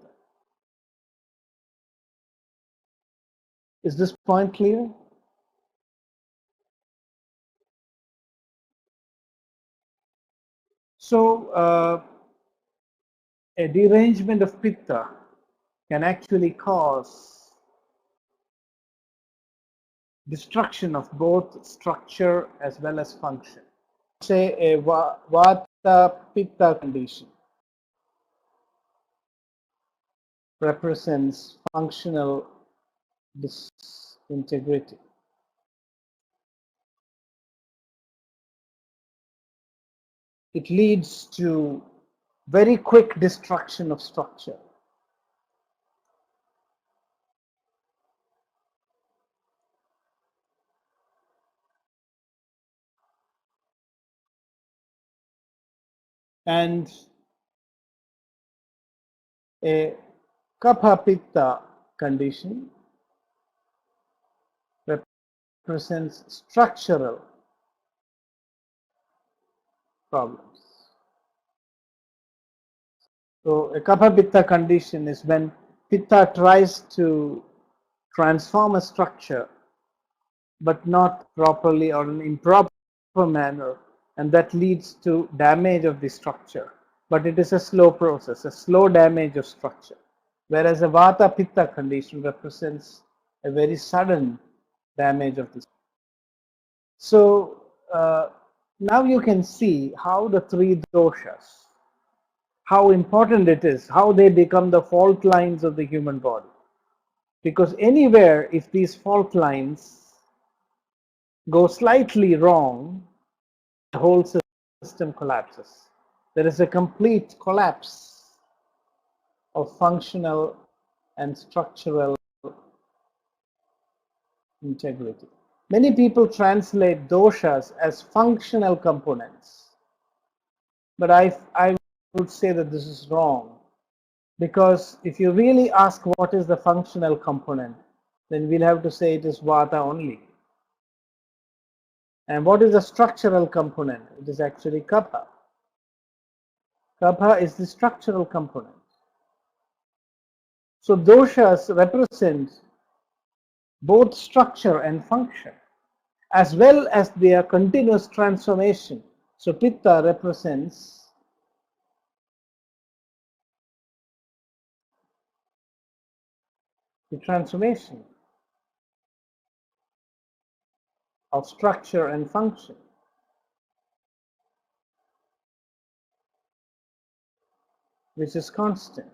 Is this point clear? So a derangement of Pitta can actually cause destruction of both structure as well as function. Say a Vata Pitta condition represents functional disintegrity. It leads to very quick destruction of structure. And a Kapha Pitta condition represents structural problems. So a Kapha Pitta condition is when Pitta tries to transform a structure but not properly or in an improper manner, and that leads to damage of the structure. But it is a slow process, a slow damage of structure. Whereas a Vata Pitta condition represents a very sudden damage of the structure. So now you can see how the three doshas, how important it is, how they become the fault lines of the human body. Because anywhere, if these fault lines go slightly wrong, the whole system collapses. There is a complete collapse of functional and structural integrity. Many people translate doshas as functional components, but I would say that this is wrong, because if you really ask what is the functional component, then we'll have to say it is vata only. And what is the structural component? It is actually kapha. Kapha is the structural component. So doshas represent both structure and function, as well as their continuous transformation. So Pitta represents the transformation of structure and function, which is constant.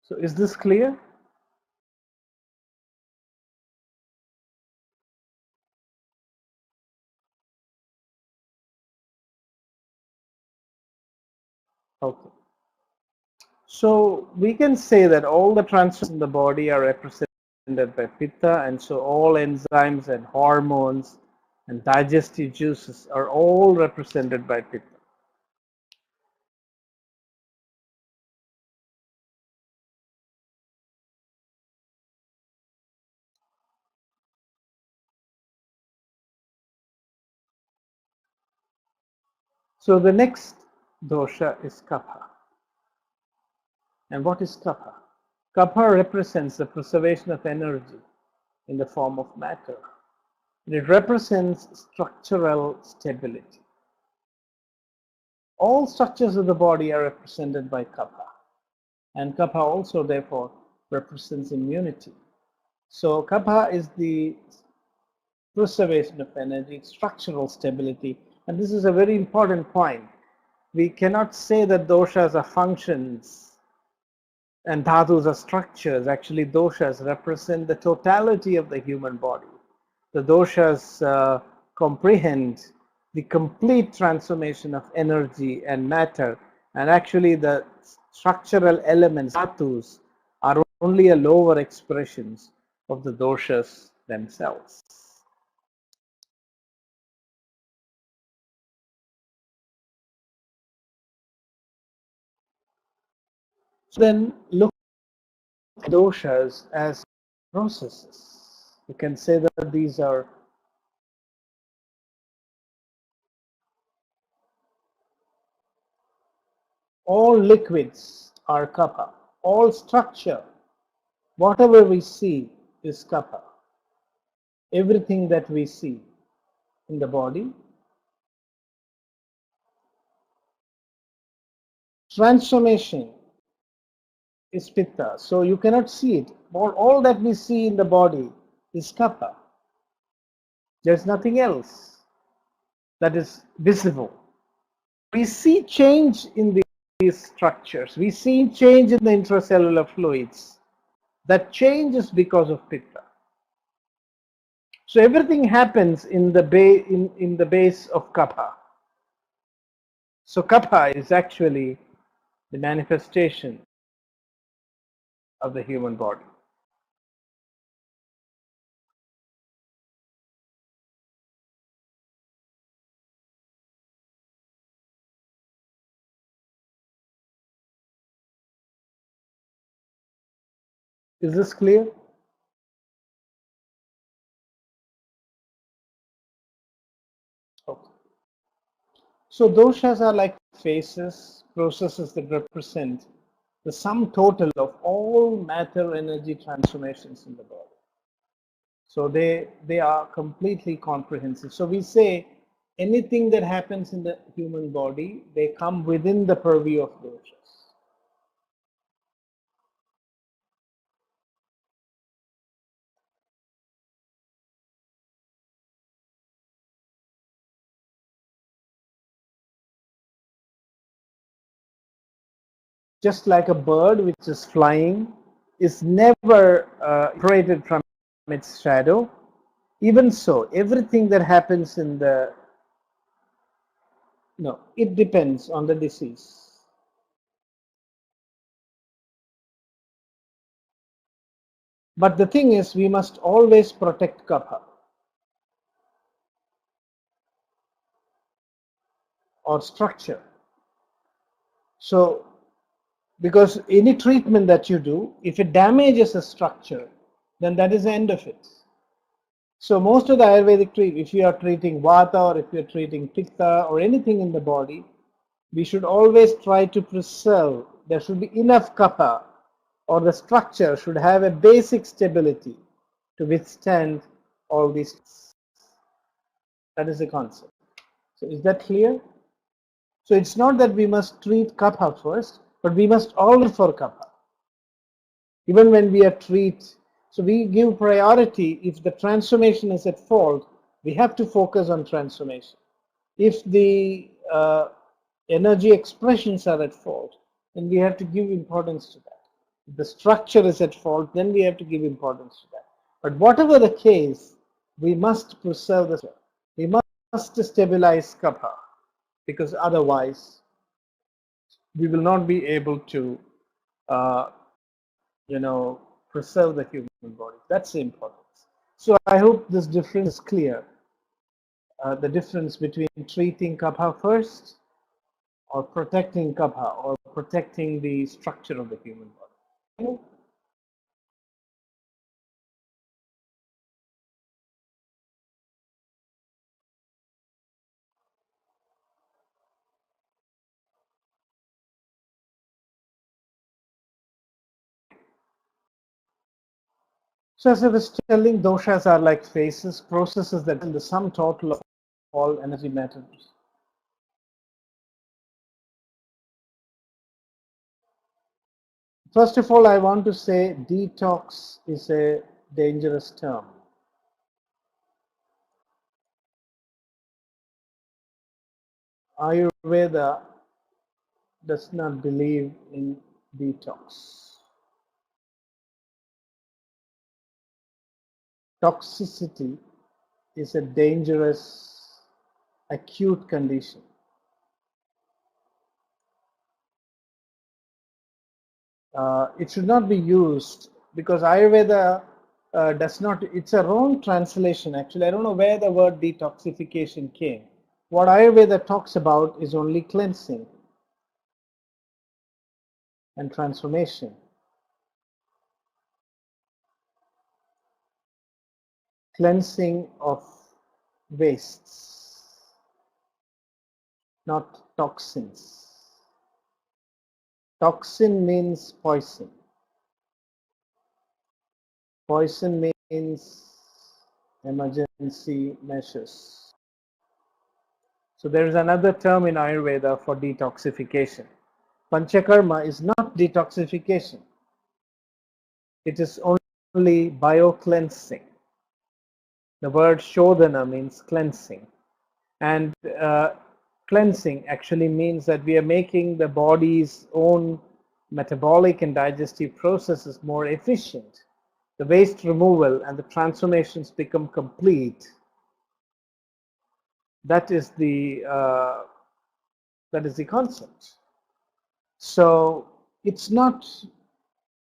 So is this clear? Okay. So we can say that all the transformations in the body are represented by Pitta, and so all enzymes and hormones and digestive juices are all represented by Pitta. So the next dosha is Kapha. And what is Kapha? Kapha represents the preservation of energy in the form of matter. It represents structural stability. All structures of the body are represented by Kapha. And Kapha also, therefore, represents immunity. So Kapha is the preservation of energy, structural stability. And this is a very important point. We cannot say that doshas are functions and dhatus are structures. Actually, doshas represent the totality of the human body. The doshas comprehend the complete transformation of energy and matter, and actually the structural elements, dhatus, are only a lower expressions of the doshas themselves. So then look at doshas as processes. You can say that these are all liquids are kapha. All structure, whatever we see, is kapha. everything that we see in the body. Transformation is Pitta. So you cannot see it. All that we see in the body is Kapha. There's nothing else that is visible. We see change in these structures. We see change in the intracellular fluids. That change is because of Pitta. So everything happens in the base of Kapha. So Kapha is actually the manifestation of the human body. Is this clear? Okay. So doshas are like phases, processes that represent the sum total of all matter energy transformations in the body. So they are completely comprehensive. So we say anything that happens in the human body, they come within the purview of doshas. Just like a bird which is flying is never separated from its shadow, even so, everything that happens in the, no, it depends on the disease. But the thing is, we must always protect Kapha or structure. So, because any treatment that you do, if it damages a structure, then that is the end of it. So most of the Ayurvedic treatment, if you are treating Vata or if you are treating Pitta or anything in the body, we should always try to preserve. There should be enough Kapha, or the structure should have a basic stability to withstand all these. That is the concept. So is that clear? So it's not that we must treat Kapha first, but we must always for Kapha. Even when we are treat, so we give priority. If the transformation is at fault, we have to focus on transformation. If the energy expressions are at fault, then we have to give importance to that. If the structure is at fault, then we have to give importance to that. But whatever the case, we must preserve the structure. We must stabilize Kapha, because otherwise we will not be able to uh, preserve the human body. That's the importance. So I hope this difference is clear. The difference between treating Kapha first or protecting Kapha or protecting the structure of the human body. So as I was telling, doshas are like phases, processes that are the sum total of all energy matters. First of all, I want to say detox is a dangerous term. Ayurveda does not believe in detox. Toxicity is a dangerous acute condition. It should not be used because Ayurveda does not, it's a wrong translation actually. I don't know where the word detoxification came. What Ayurveda talks about is only cleansing and transformation. Cleansing of wastes, not toxins. Toxin means poison. Poison means emergency measures. So there is another term in Ayurveda for detoxification. Panchakarma is not detoxification. It is only bio-cleansing. The word shodhana means cleansing. And cleansing actually means that we are making the body's own metabolic and digestive processes more efficient. The waste removal and the transformations become complete. That is the concept. So it's not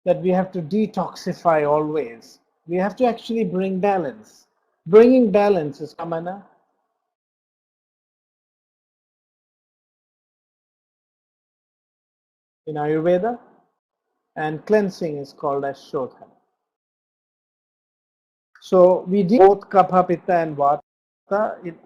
that we have to detoxify always. We have to actually bring balance. Bringing balance is kamana. In Ayurveda, and cleansing is called as shodhana. So we deal both kapha, pitta, and vata in.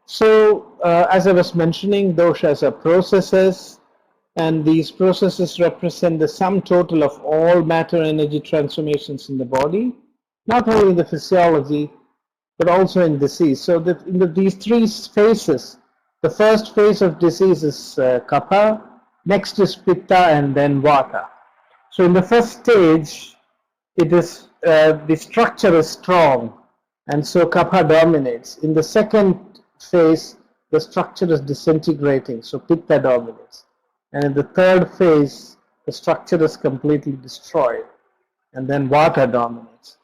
So as I was mentioning, doshas are processes, and these processes represent the sum total of all matter energy transformations in the body, not only in the physiology, but also in disease. So these three phases, the first phase of disease is kapha, next is pitta, and then vata. So in the first stage, it is the structure is strong, and so kapha dominates. In the second phase, the structure is disintegrating, so pitta dominates. And in the third phase, the structure is completely destroyed, and then vata dominates.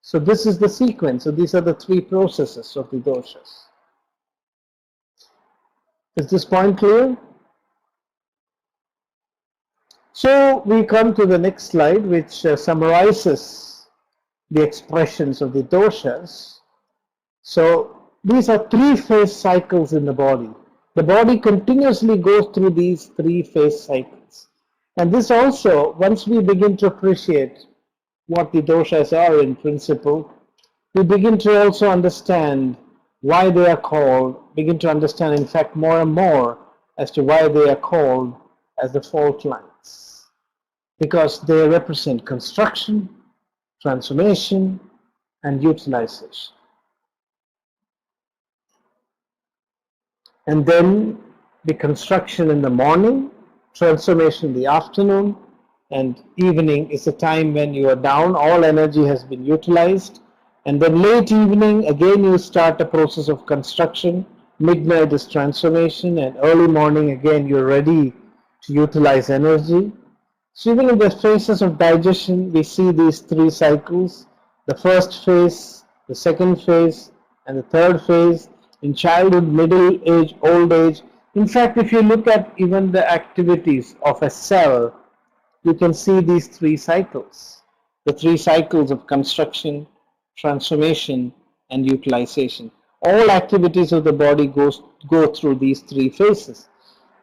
So this is the sequence. So these are the three processes of the doshas. Is this point clear? So we come to the next slide, which summarizes the expressions of the doshas. So these are three-phase cycles in the body. The body continuously goes through these three-phase cycles. And this also, once we begin to appreciate what the doshas are in principle, we begin to also understand why they are called, begin to understand, in fact, more and more as to why they are called as the fault lines. Because they represent construction, transformation, and utilization. And then the construction in the morning, transformation in the afternoon, and evening is a time when you are down, all energy has been utilized. And then late evening, again you start a process of construction. Midnight is transformation, and early morning, again you're ready to utilize energy. So even in the phases of digestion, we see these three cycles. The first phase, the second phase, and the third phase. In childhood, middle age, old age. In fact, if you look at even the activities of a cell, you can see these three cycles. The three cycles of construction, transformation, and utilization. All activities of the body go through these three phases.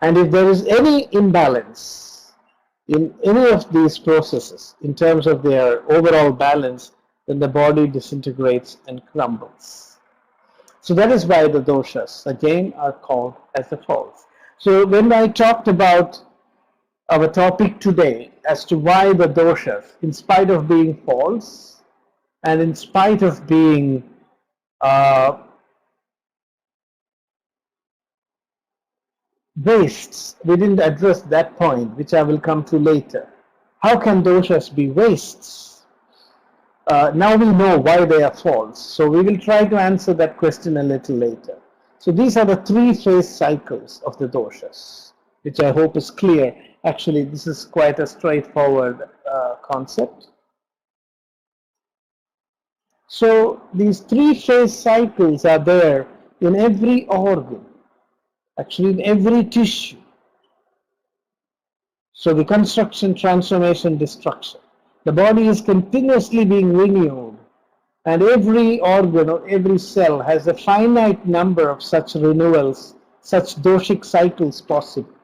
And if there is any imbalance in any of these processes in terms of their overall balance, then the body disintegrates and crumbles. So that is why the doshas again are called as the faults. So when I talked about our topic today as to why the doshas, in spite of being false and in spite of being wastes, we didn't address that point, which I will come to later. How can doshas be wastes? Now we know why they are false. So we will try to answer that question a little later. So these are the three-phase cycles of the doshas, which I hope is clear. Actually, this is quite a straightforward concept. So these three-phase cycles are there in every organ, actually in every tissue. So the construction, transformation, destruction. The body is continuously being renewed, and every organ or every cell has a finite number of such renewals, such doshic cycles possible.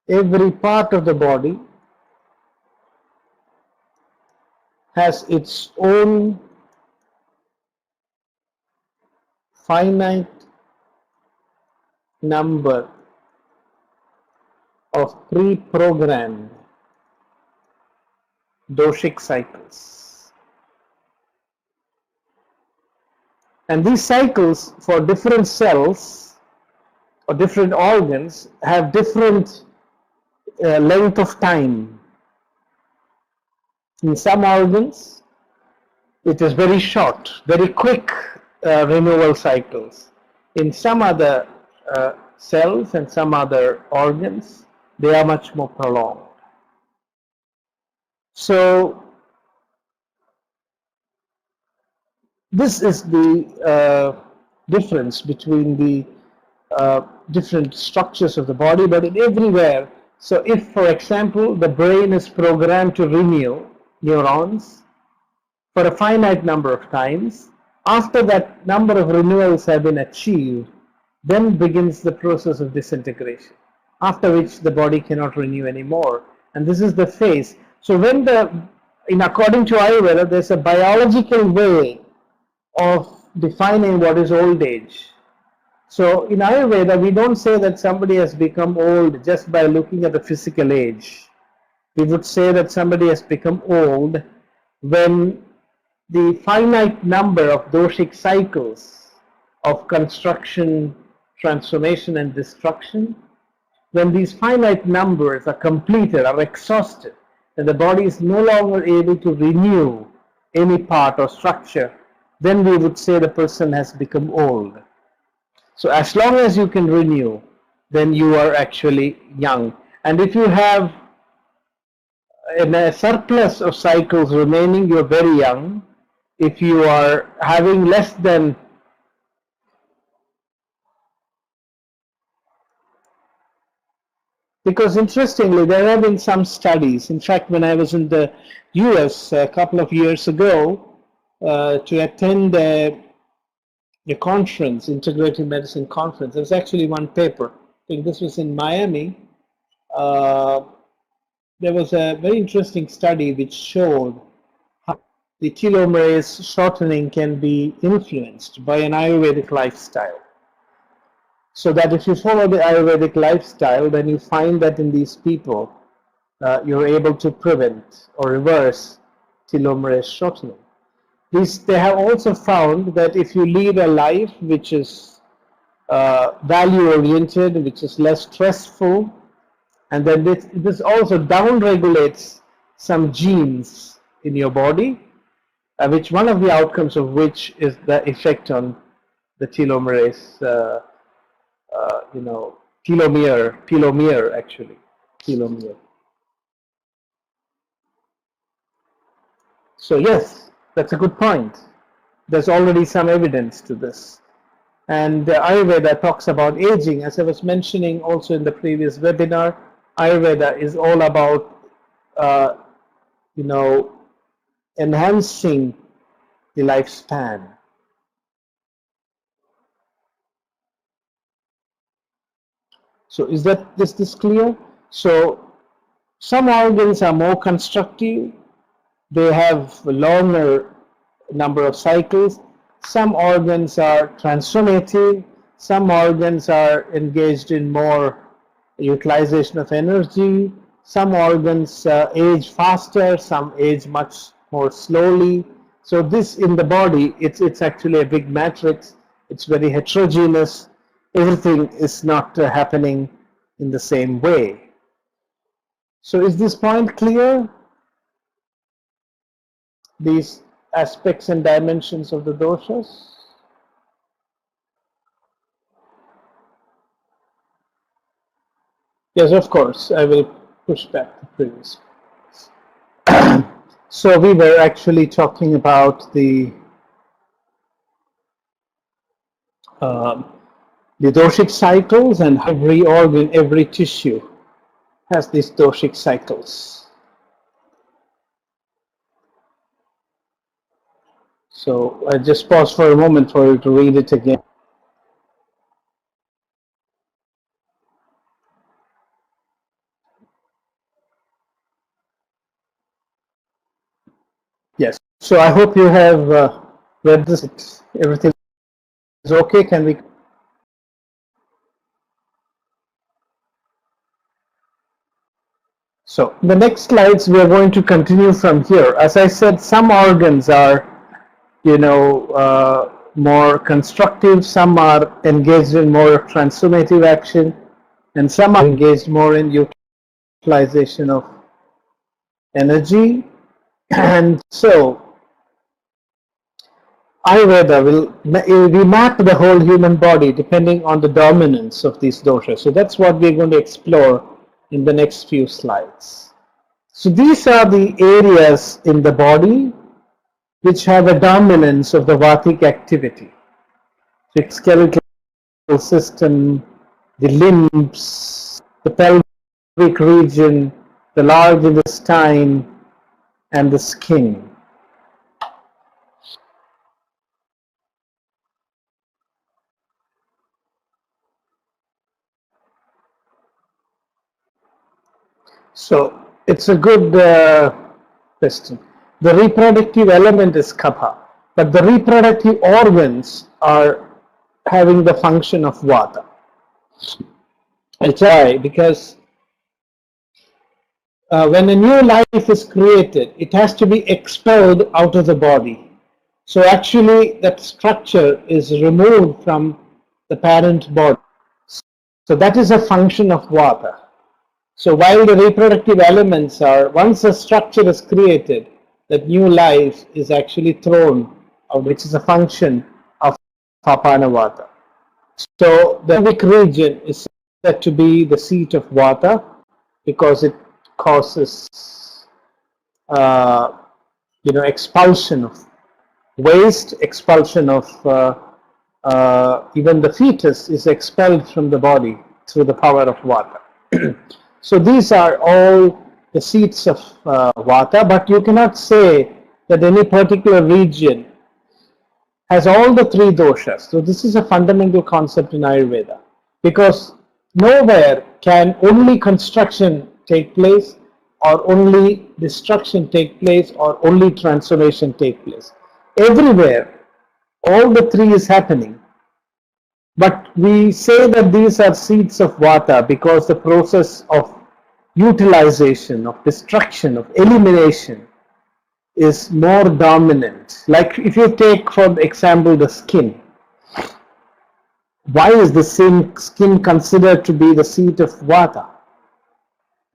Every part of the body has its own finite number of pre-programmed doshic cycles. And these cycles for different cells or different organs have different length of time. In some organs, it is very short, very quick renewal cycles. In some other cells and some other organs, they are much more prolonged. So this is the difference between the different structures of the body, but in everywhere. So if, for example, the brain is programmed to renew neurons for a finite number of times, after that number of renewals have been achieved, then begins the process of disintegration, after which the body cannot renew anymore. And this is the phase. So when according to Ayurveda, there's a biological way of defining what is old age. So in Ayurveda, we don't say that somebody has become old just by looking at the physical age. We would say that somebody has become old when the finite number of doshic cycles of construction, transformation, and destruction, when these finite numbers are completed, are exhausted, and the body is no longer able to renew any part or structure, then we would say the person has become old. So as long as you can renew, then you are actually young. And if you have a surplus of cycles remaining, you're very young. If you are having less than because interestingly, there have been some studies. In fact, when I was in the US a couple of years ago to attend a conference, integrative medicine conference, there was actually one paper. I think this was in Miami. There was a very interesting study which showed how the telomerase shortening can be influenced by an Ayurvedic lifestyle. So that if you follow the Ayurvedic lifestyle, then you find that in these people, you're able to prevent or reverse telomerase shortening. They have also found that if you lead a life which is value-oriented, which is less stressful, and then this also down-regulates some genes in your body, which one of the outcomes of which is the effect on the telomerase, telomere actually, telomere. So yes, that's a good point. There's already some evidence to this. And Ayurveda talks about aging. As I was mentioning also in the previous webinar, Ayurveda is all about, enhancing the lifespan. So is this clear? So some organs are more constructive. They have a longer number of cycles. Some organs are transformative. Some organs are engaged in more utilization of energy. Some organs age faster. Some age much more slowly. So this in the body, it's actually a big matrix. It's very heterogeneous. Everything is not happening in the same way. So is this point clear? These aspects and dimensions of the doshas? Yes, of course, I will push back the previous. So we were actually talking about the doshic cycles, and every organ, every tissue has these doshic cycles. So I just pause for a moment for you to read it again. Yes. So I hope you have read this. Everything is okay. Can we? So in the next slides, we are going to continue from here. As I said, some organs are, more constructive, some are engaged in more transformative action, and some are engaged more in utilization of energy. And so Ayurveda we map the whole human body depending on the dominance of these doshas. So that's what we're going to explore in the next few slides. So these are the areas in the body which have a dominance of the Vatic activity. The skeletal system, the limbs, the pelvic region, the large intestine, and the skin. So it's a good question. The reproductive element is Kapha, but the reproductive organs are having the function of Vata. It's why, because when a new life is created, it has to be expelled out of the body. So actually that structure is removed from the parent body. So that is a function of Vata. So while the reproductive elements are, once a structure is created, that new life is actually thrown out, which is a function of Apana Vata. So the pelvic region is said to be the seat of Vata because it causes, expulsion of waste, expulsion of even the fetus is expelled from the body through the power of Vata. So these are all the seats of Vata, but you cannot say that any particular region has all the three doshas. So this is a fundamental concept in Ayurveda, because nowhere can only construction take place, or only destruction take place, or only transformation take place. Everywhere, all the three is happening. But we say that these are seats of Vata because the process of utilization, of destruction, of elimination is more dominant. Like if you take, for example, the skin. Why is the skin considered to be the seat of Vata?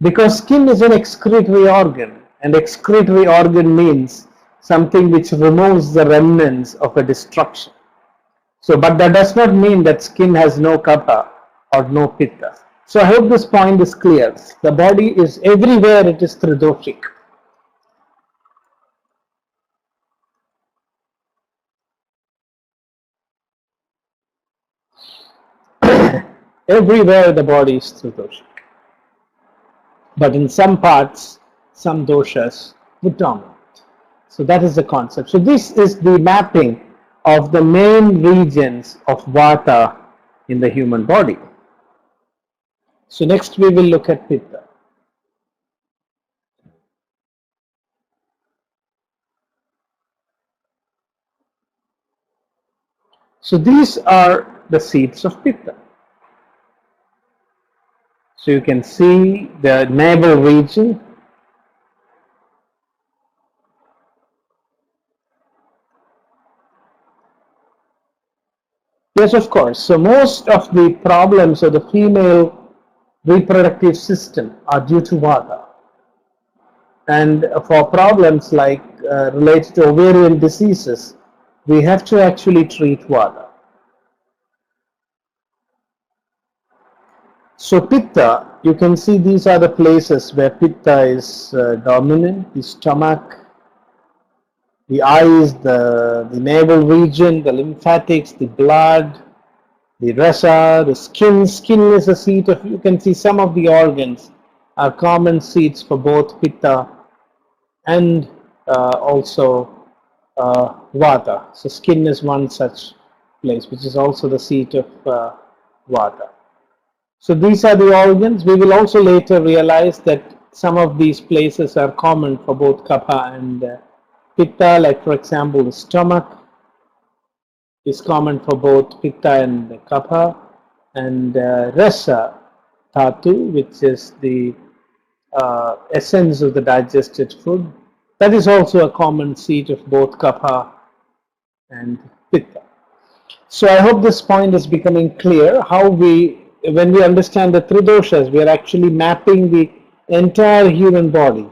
Because skin is an excretory organ, and excretory organ means something which removes the remnants of a destruction. So, but that does not mean that skin has no Kapha or no Pitta. So I hope this point is clear. The body is everywhere, it is tridoshic. Everywhere the body is tridoshic. But in some parts, some doshas would dominate. So that is the concept. So this is the mapping of the main regions of Vata in the human body. So next we will look at Pitta. So these are the seats of Pitta. So you can see the navel region. Yes, of course. So most of the problems of the female reproductive system are due to Vata. And for problems like related to ovarian diseases, we have to actually treat Vata. So Pitta, you can see these are the places where Pitta is dominant: the stomach, the eyes, the navel region, the lymphatics, the blood, the rasa, the skin. Skin is a seat of, you can see some of the organs are common seats for both Pitta and also Vata. So skin is one such place, which is also the seat of Vata. So these are the organs. We will also later realize that some of these places are common for both Kapha and Pitta, like for example the stomach is common for both Pitta and Kapha, and Rasa Dhatu, which is the essence of the digested food. That is also a common seat of both Kapha and Pitta. So I hope this point is becoming clear how when we understand the three doshas, we are actually mapping the entire human body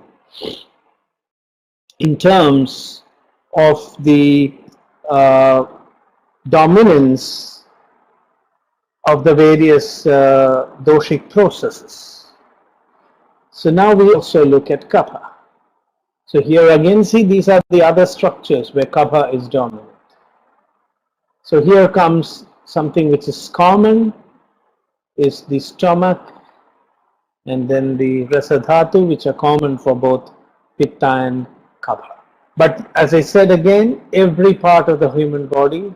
in terms of the dominance of the various doshic processes. So now we also look at Kapha. So here again, see, these are the other structures where Kapha is dominant. So here comes something which is common, is the stomach, and then the Rasadhatu, which are common for both Pitta and Kapha. But as I said again, every part of the human body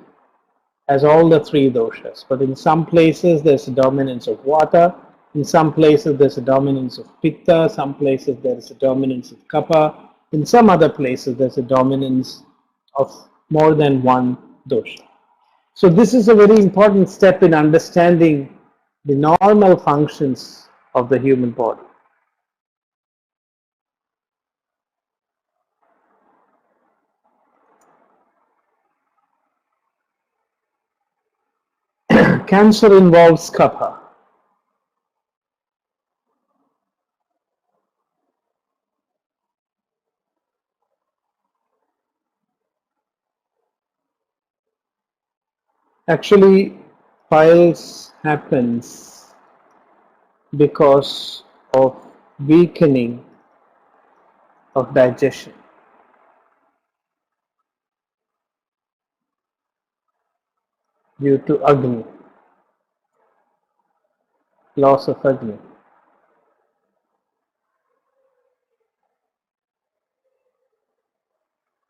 has all the three doshas. But in some places there's a dominance of Vata, in some places there's a dominance of Pitta, some places there's a dominance of Kapha, in some other places there's a dominance of more than one dosha. So this is a very important step in understanding the normal functions of the human body. Cancer involves Kapha. Actually, piles happens because of weakening of digestion due to Agni, loss of Agni.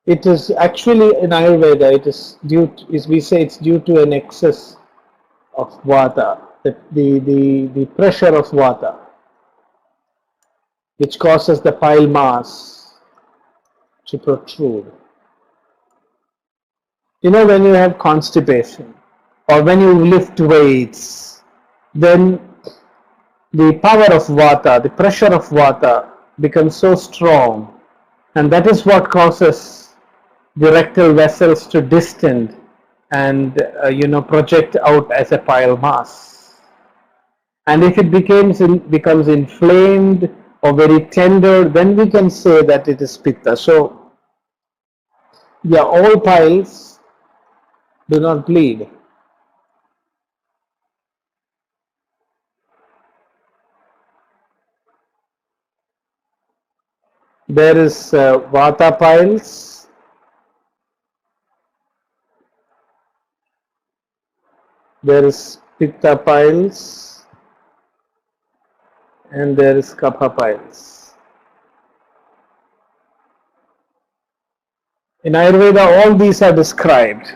It is actually in Ayurveda, it is due to, we say it's due to an excess of Vata, the pressure of Vata, which causes the pile mass to protrude. You know, when you have constipation or when you lift weights, then the power of Vata, the pressure of Vata becomes so strong, and that is what causes the rectal vessels to distend and project out as a pile mass. And if it becomes inflamed or very tender, then we can say that it is Pitta. So yeah, all piles do not bleed. There is Vata piles, there is Pitta piles, and there is Kapha piles. In Ayurveda, all these are described.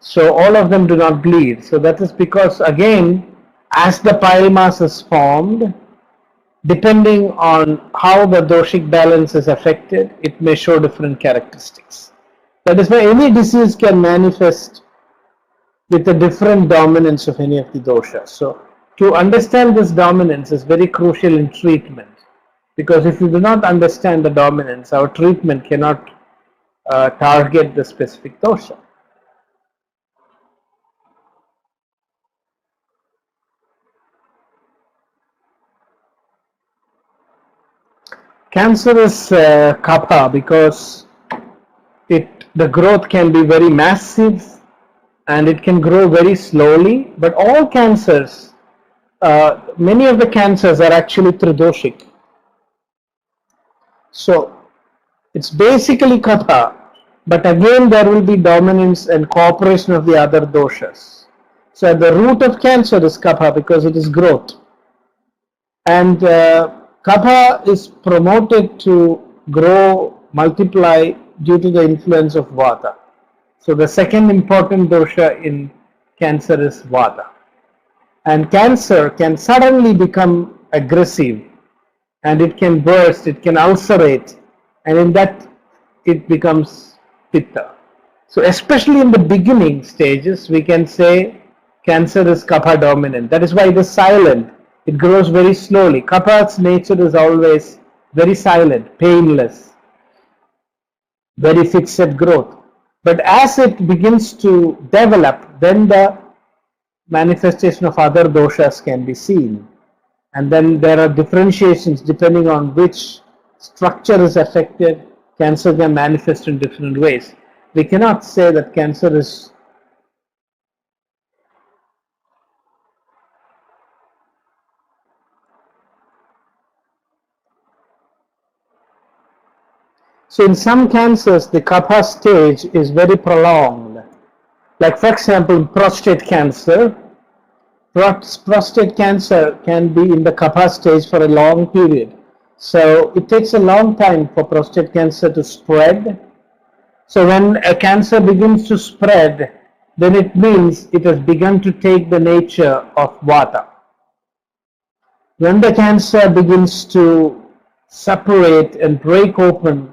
So all of them do not bleed. So that is because, again, as the pile mass is formed, depending on how the doshic balance is affected, it may show different characteristics. That is why any disease can manifest with a different dominance of any of the doshas. So to understand this dominance is very crucial in treatment, because if you do not understand the dominance, our treatment cannot target the specific dosha. Cancer is Kapha because the growth can be very massive and it can grow very slowly. But all cancers, many of the cancers are actually tridoshic. So it's basically Kapha, but again there will be dominance and cooperation of the other doshas. So at the root of cancer is Kapha because it is growth. And Kapha is promoted to grow, multiply due to the influence of Vata. So the second important dosha in cancer is Vata. And cancer can suddenly become aggressive and it can burst, it can ulcerate, and in that it becomes Pitta. So especially in the beginning stages, we can say cancer is Kapha dominant. That is why it is silent. It grows very slowly. Kapha's nature is always very silent, painless, very fixed growth. But as it begins to develop, then the manifestation of other doshas can be seen. And then there are differentiations depending on which structure is affected. Cancer can manifest in different ways. We cannot say that cancer is so in some cancers the kapha stage is very prolonged. Like for example, prostate cancer. Prostate cancer can be in the kapha stage for a long period. So it takes a long time for prostate cancer to spread. So when a cancer begins to spread, then it means it has begun to take the nature of vata. When the cancer begins to separate and break open,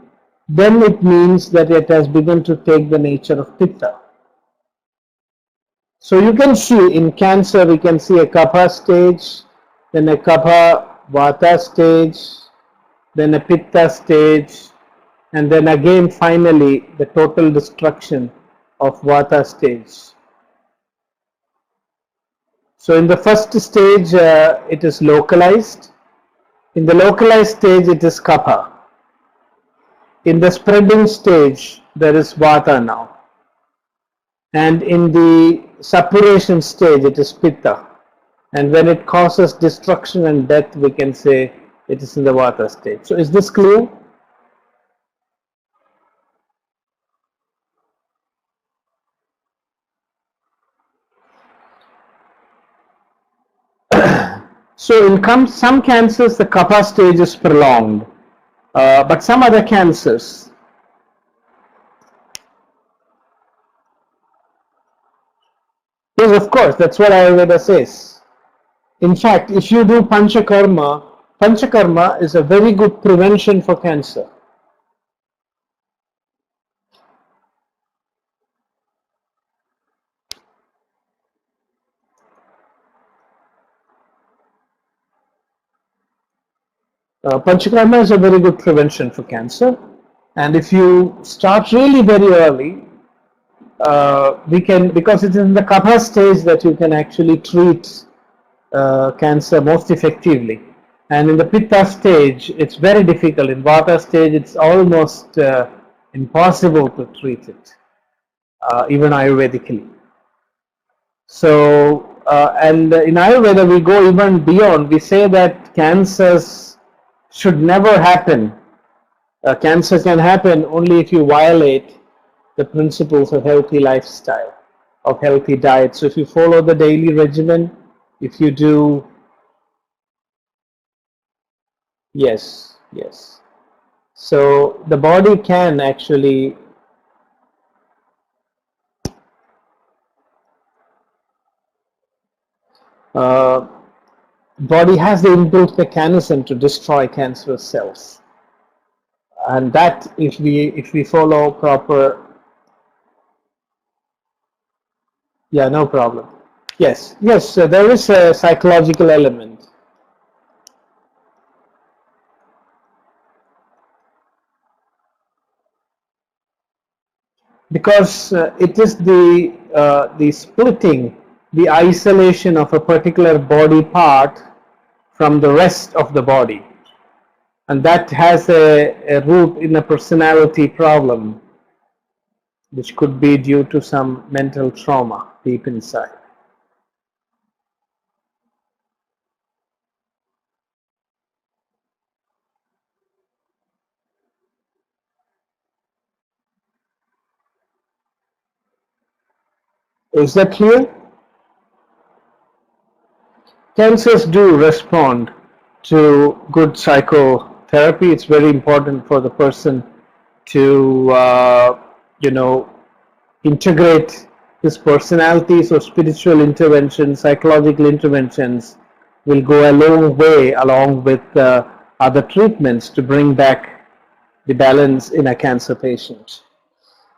then it means that it has begun to take the nature of pitta. So you can see in cancer, we can see a kapha stage, then a kapha vata stage, then a pitta stage, and then again finally the total destruction of vata stage. So in the first stage it is localized. In the localized stage it is kapha. In the spreading stage there is vata now. And in the separation stage it is pitta. And when it causes destruction and death, we can say it is in the vata stage. So is this clear? So in some cancers the kapha stage is prolonged, but some other cancers, yes, of course, that's what Ayurveda says. In fact, if you do Pañcakarma is a very good prevention for cancer. Pañcakarma is a very good prevention for cancer, and if you start really very early, we can, because it's in the kapha stage that you can actually treat cancer most effectively. And in the pitta stage, it's very difficult. In vata stage, it's almost impossible to treat it, even Ayurvedically. So, and in Ayurveda, we go even beyond. We say that cancers should never happen. Cancer can happen only if you violate the principles of healthy lifestyle, of healthy diet. So if you follow the daily regimen, if you do, yes. So the body can actually body has the inbuilt mechanism to destroy cancerous cells, and that if we follow proper, yeah, no problem. Yes, there is a psychological element. Because it is the splitting, the isolation of a particular body part from the rest of the body, and that has a root in a personality problem, which could be due to some mental trauma deep inside. Is that clear? Cancers do respond to good psychotherapy. It's very important for the person to, integrate his personality. So spiritual interventions, psychological interventions will go a long way along with other treatments to bring back the balance in a cancer patient.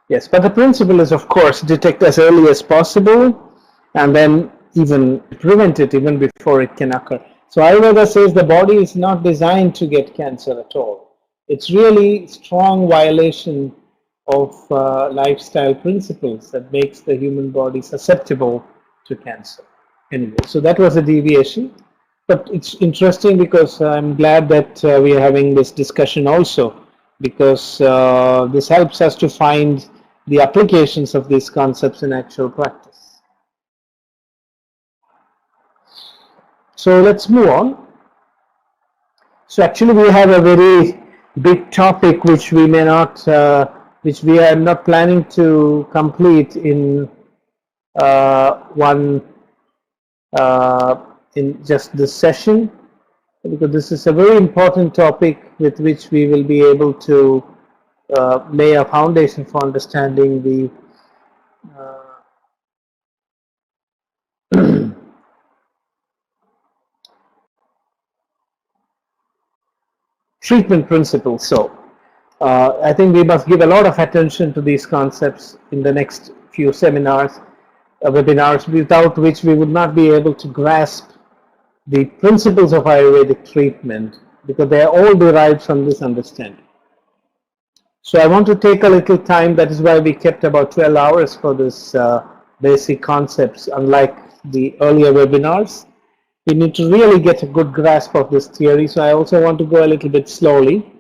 Yes, but the principle is, of course, detect as early as possible and then even prevent it even before it can occur. So Ayurveda says the body is not designed to get cancer at all. It's really strong violation of lifestyle principles that makes the human body susceptible to cancer. Anyway, so that was a deviation. But it's interesting because I'm glad that we are having this discussion also, because this helps us to find the applications of these concepts in actual practice. So let's move on. So actually we have a very big topic which we may not, which we are not planning to complete in in just this session, because this is a very important topic with which we will be able to lay a foundation for understanding the treatment principles. So I think we must give a lot of attention to these concepts in the next few seminars, webinars, without which we would not be able to grasp the principles of Ayurvedic treatment, because they are all derived from this understanding. So I want to take a little time. That is why we kept about 12 hours for this basic concepts. Unlike the earlier webinars, we need to really get a good grasp of this theory. So I also want to go a little bit slowly.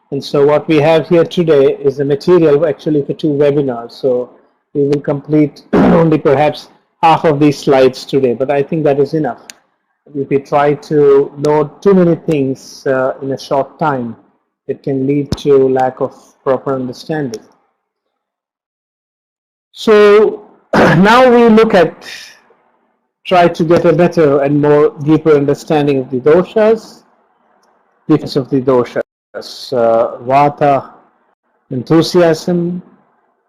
And so what we have here today is the material actually for 2 webinars. So we will complete only perhaps half of these slides today, but I think that is enough. If we try to load too many things in a short time, it can lead to lack of proper understanding. So now we look at, try to get a better and more deeper understanding of the doshas, difference of the doshas, vata, enthusiasm,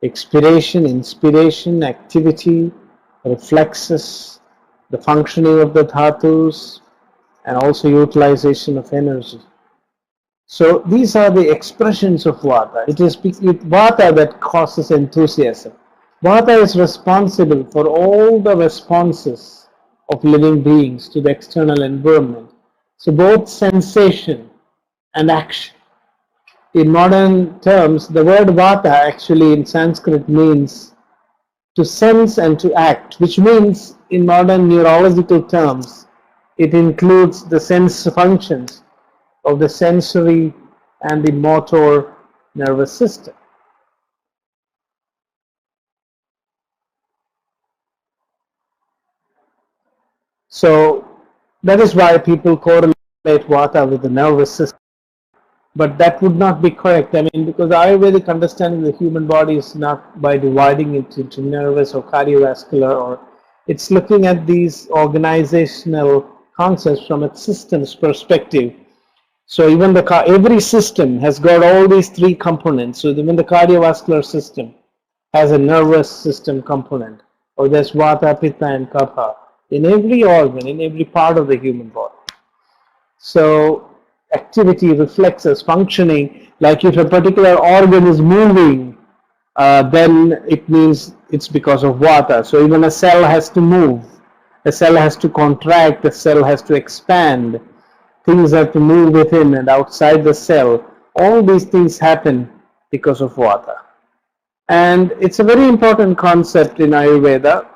expiration, inspiration, activity, reflexes, the functioning of the dhatus, and also utilization of energy. So these are the expressions of vata. It is vata that causes enthusiasm. Vata is responsible for all the responses of living beings to the external environment. So both sensation and action. In modern terms, the word vata actually in Sanskrit means to sense and to act, which means in modern neurological terms, it includes the sense functions of the sensory and the motor nervous system. So that is why people correlate vata with the nervous system. But that would not be correct. I mean, because Ayurvedic understanding of the human body is not by dividing it into nervous or cardiovascular, or it's looking at these organizational concepts from a systems perspective. So even every system has got all these 3 components. So even the cardiovascular system has a nervous system component, or there's vata, pitta, and kapha in every organ, in every part of the human body. So activity, reflexes, functioning, like if a particular organ is moving, then it means it's because of vata. So even a cell has to move, a cell has to contract, a cell has to expand, things have to move within and outside the cell. All these things happen because of vata. And it's a very important concept in Ayurveda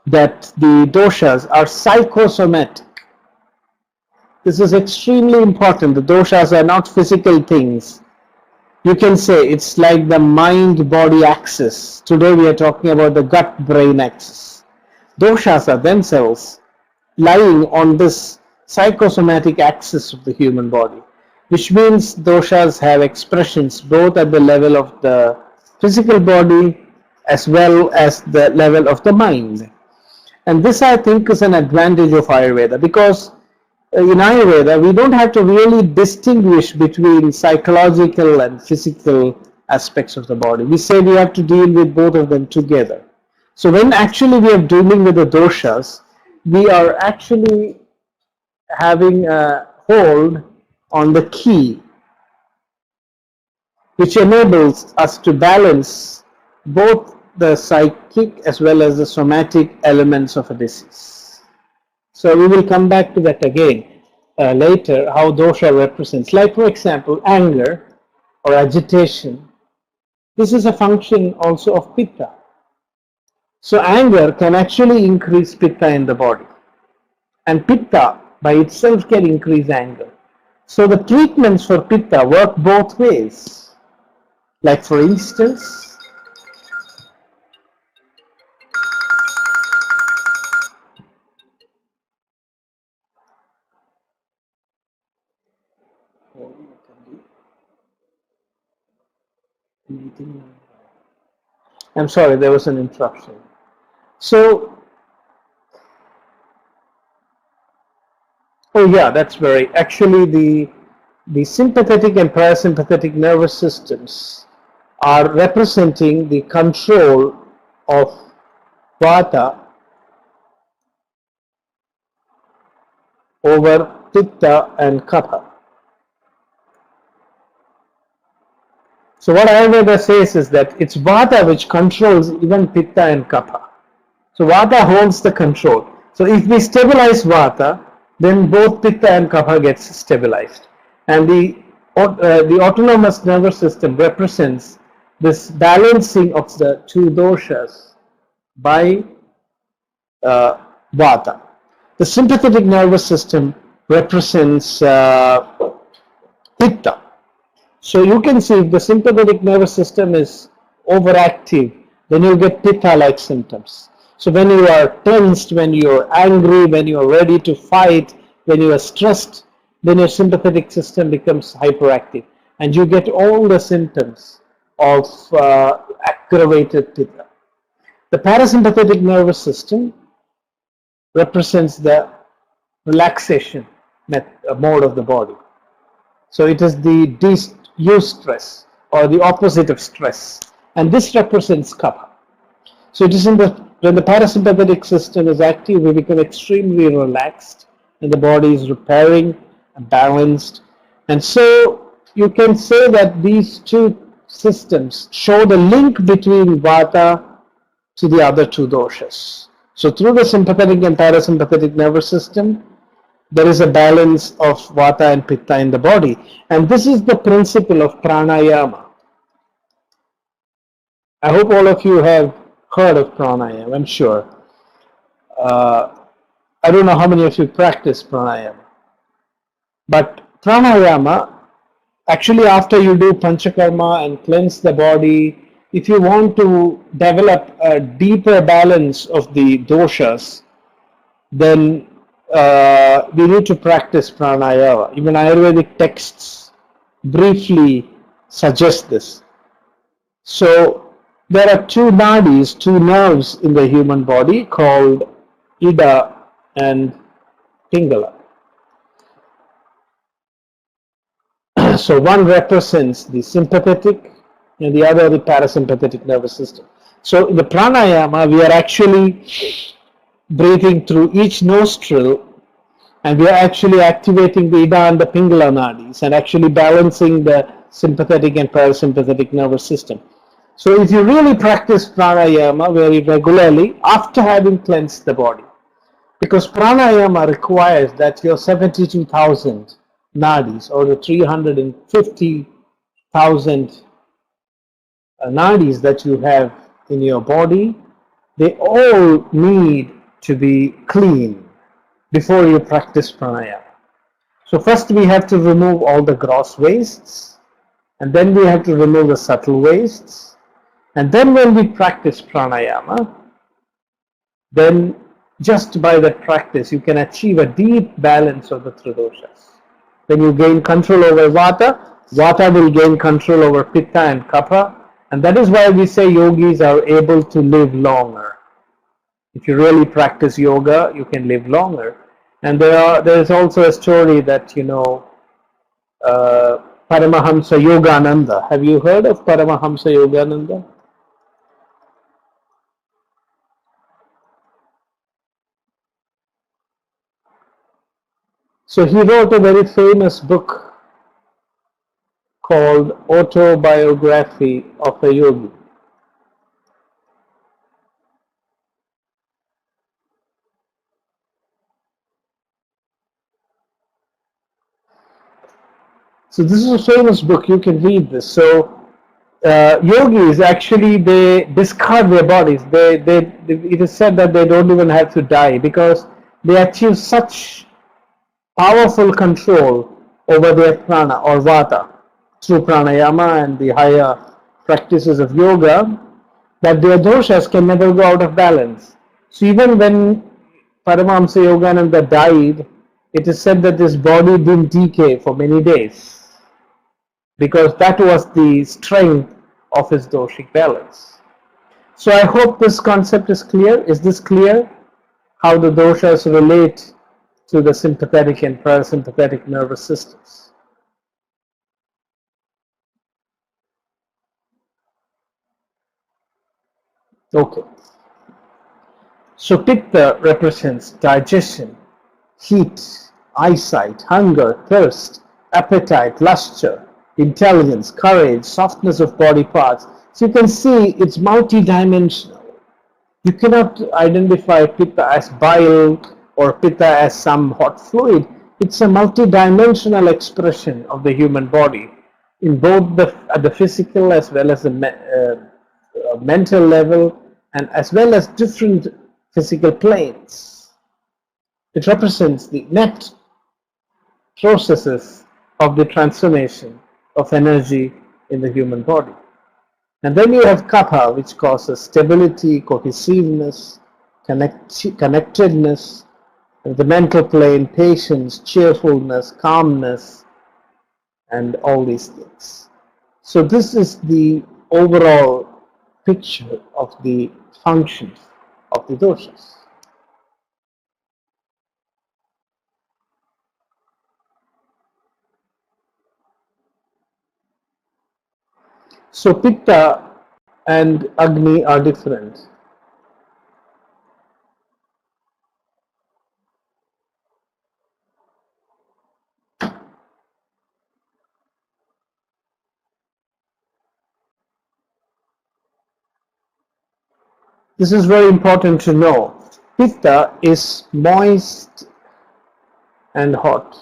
that the doshas are psychosomatic. This is extremely important. The doshas are not physical things. You can say it's like the mind-body axis. Today we are talking about the gut-brain axis. Doshas are themselves lying on this psychosomatic axis of the human body, which means doshas have expressions both at the level of the physical body as well as the level of the mind. And this, I think, is an advantage of Ayurveda, because in Ayurveda, we don't have to really distinguish between psychological and physical aspects of the body. We say we have to deal with both of them together. So when actually we are dealing with the doshas, we are actually having a hold on the key, which enables us to balance both the psychic as well as the somatic elements of a disease. So we will come back to that again later, how dosha represents. Like for example, anger or agitation. This is a function also of pitta. So anger can actually increase pitta in the body. And pitta by itself can increase anger. So the treatments for pitta work both ways. Like for instance, I'm sorry, there was an interruption. So, oh yeah, that's very, actually the sympathetic and parasympathetic nervous systems are representing the control of vata over pitta and kapha. So what Ayurveda says is that it's vata which controls even pitta and kapha. So vata holds the control. So if we stabilize vata, then both pitta and kapha gets stabilized. And the autonomous nervous system represents this balancing of the two doshas by vata. The sympathetic nervous system represents pitta. So you can see if the sympathetic nervous system is overactive, then you get pitta-like symptoms. So when you are tensed, when you are angry, when you are ready to fight, when you are stressed, then your sympathetic system becomes hyperactive, and you get all the symptoms of aggravated pitta. The parasympathetic nervous system represents the relaxation mode of the body. So it is the eustress or the opposite of stress, and this represents kapha. So it is when the parasympathetic system is active, we become extremely relaxed, and the body is repairing and balanced. And so you can say that these two systems show the link between vata to the other two doshas. So through the sympathetic and parasympathetic nervous system, there is a balance of vata and pitta in the body. And this is the principle of pranayama. I hope all of you have heard of pranayama, I'm sure. I don't know how many of you practice pranayama. But pranayama, actually after you do panchakarma and cleanse the body, if you want to develop a deeper balance of the doshas, then we need to practice pranayama. Even Ayurvedic texts briefly suggest this. So there are two nadis, two nerves in the human body called Ida and Pingala. So one represents the sympathetic and the other the parasympathetic nervous system. So in the pranayama, we are actually breathing through each nostril, and we are actually activating the Ida and the Pingala nadis and actually balancing the sympathetic and parasympathetic nervous system. So if you really practice pranayama very regularly after having cleansed the body, because pranayama requires that your 72,000 nadis or the 350,000 nadis that you have in your body, they all need to be clean before you practice pranayama. So first we have to remove all the gross wastes, and then we have to remove the subtle wastes, and then when we practice pranayama, then just by that practice you can achieve a deep balance of the three doshas. When you gain control over vata, vata will gain control over pitta and kapha, and that is why we say yogis are able to live longer. If you really practice yoga, you can live longer. And there is also a story that, Paramahamsa Yogananda. Have you heard of Paramahamsa Yogananda? So he wrote a very famous book called Autobiography of a Yogi. So this is a famous book. You can read this. So yogis actually they discard their bodies. It is said that they don't even have to die because they achieve such powerful control over their prana or vata through pranayama and the higher practices of yoga that their doshas can never go out of balance. So even when Paramahamsa Yogananda died, it is said that his body didn't decay for many days because that was the strength of his doshic balance. So I hope this concept is clear. Is this clear? How the doshas relate to the sympathetic and parasympathetic nervous systems. Okay. So Pitta represents digestion, heat, eyesight, hunger, thirst, appetite, luster, intelligence, courage, softness of body parts. So you can see it's multidimensional. You cannot identify Pitta as bile or Pitta as some hot fluid. It's a multidimensional expression of the human body in both the physical as well as the mental level and as well as different physical planes. It represents the net processes of the transformation of energy in the human body. And then you have Kapha, which causes stability, cohesiveness, connectedness, the mental plane, patience, cheerfulness, calmness, and all these things. So this is the overall picture of the functions of the doshas. So Pitta and Agni are different. This is very important to know. Pitta is moist and hot,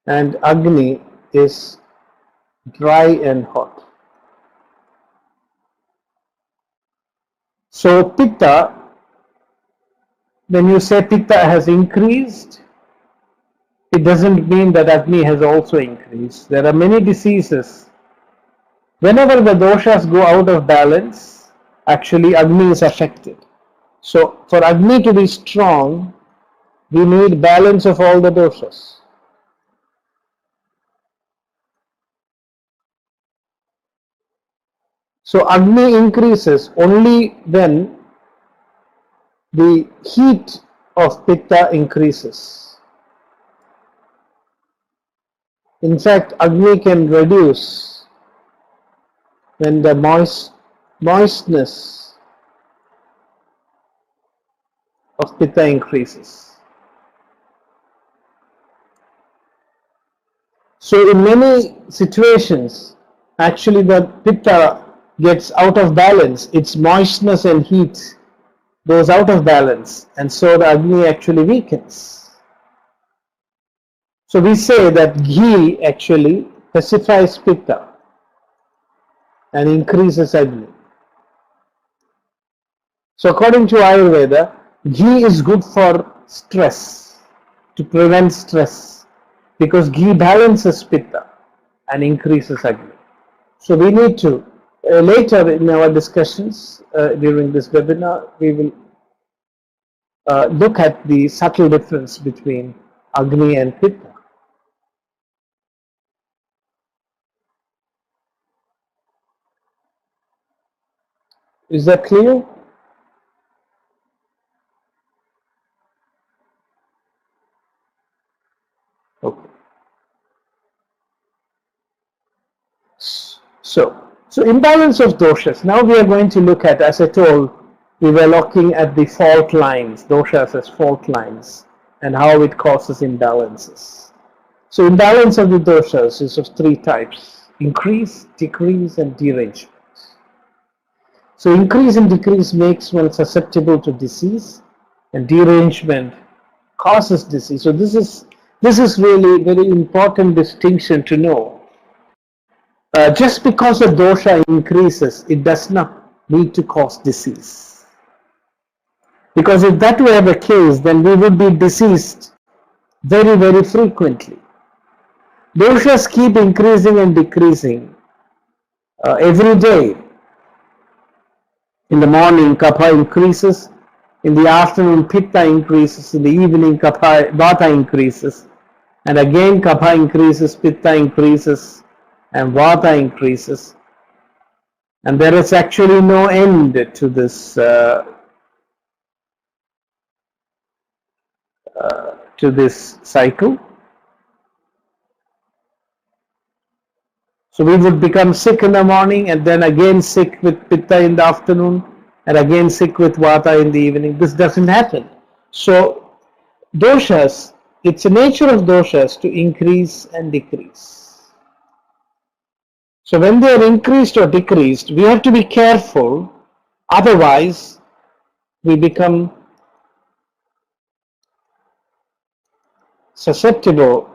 and Agni is dry and hot. So Pitta, when you say Pitta has increased, it doesn't mean that Agni has also increased. There are many diseases. Whenever the doshas go out of balance, actually Agni is affected. So for Agni to be strong, we need balance of all the doshas. So Agni increases only when the heat of Pitta increases. In fact, Agni can reduce when the moistness of Pitta increases. So in many situations, actually the Pitta gets out of balance. Its moistness and heat goes out of balance, and so the Agni actually weakens. So we say that ghee actually pacifies Pitta and increases Agni. So according to Ayurveda, ghee is good for stress, to prevent stress, because ghee balances Pitta and increases Agni. So we need to, later in our discussions during this webinar, we will look at the subtle difference between Agni and Pitta. Is that clear? Okay. So imbalance of doshas. Now we are going to look at, as I told, we were looking at the fault lines, doshas as fault lines, and how it causes imbalances. So imbalance of the doshas is of three types: increase, decrease, and derangement. So increase and decrease makes one susceptible to disease, and derangement causes disease. So this is This is really very important distinction to know. Just because a dosha increases, it does not need to cause disease. Because if that were the case, then we would be diseased very, very frequently. Doshas keep increasing and decreasing every day. In the morning, Kapha increases. In the afternoon, Pitta increases. In the evening, Vata increases. And again, Kapha increases, Pitta increases, and Vata increases. And there is actually no end to this cycle. So we would become sick in the morning and then again sick with Pitta in the afternoon and again sick with Vata in the evening. This doesn't happen. So doshas, it's the nature of doshas to increase and decrease. So when they are increased or decreased, we have to be careful. Otherwise, we become susceptible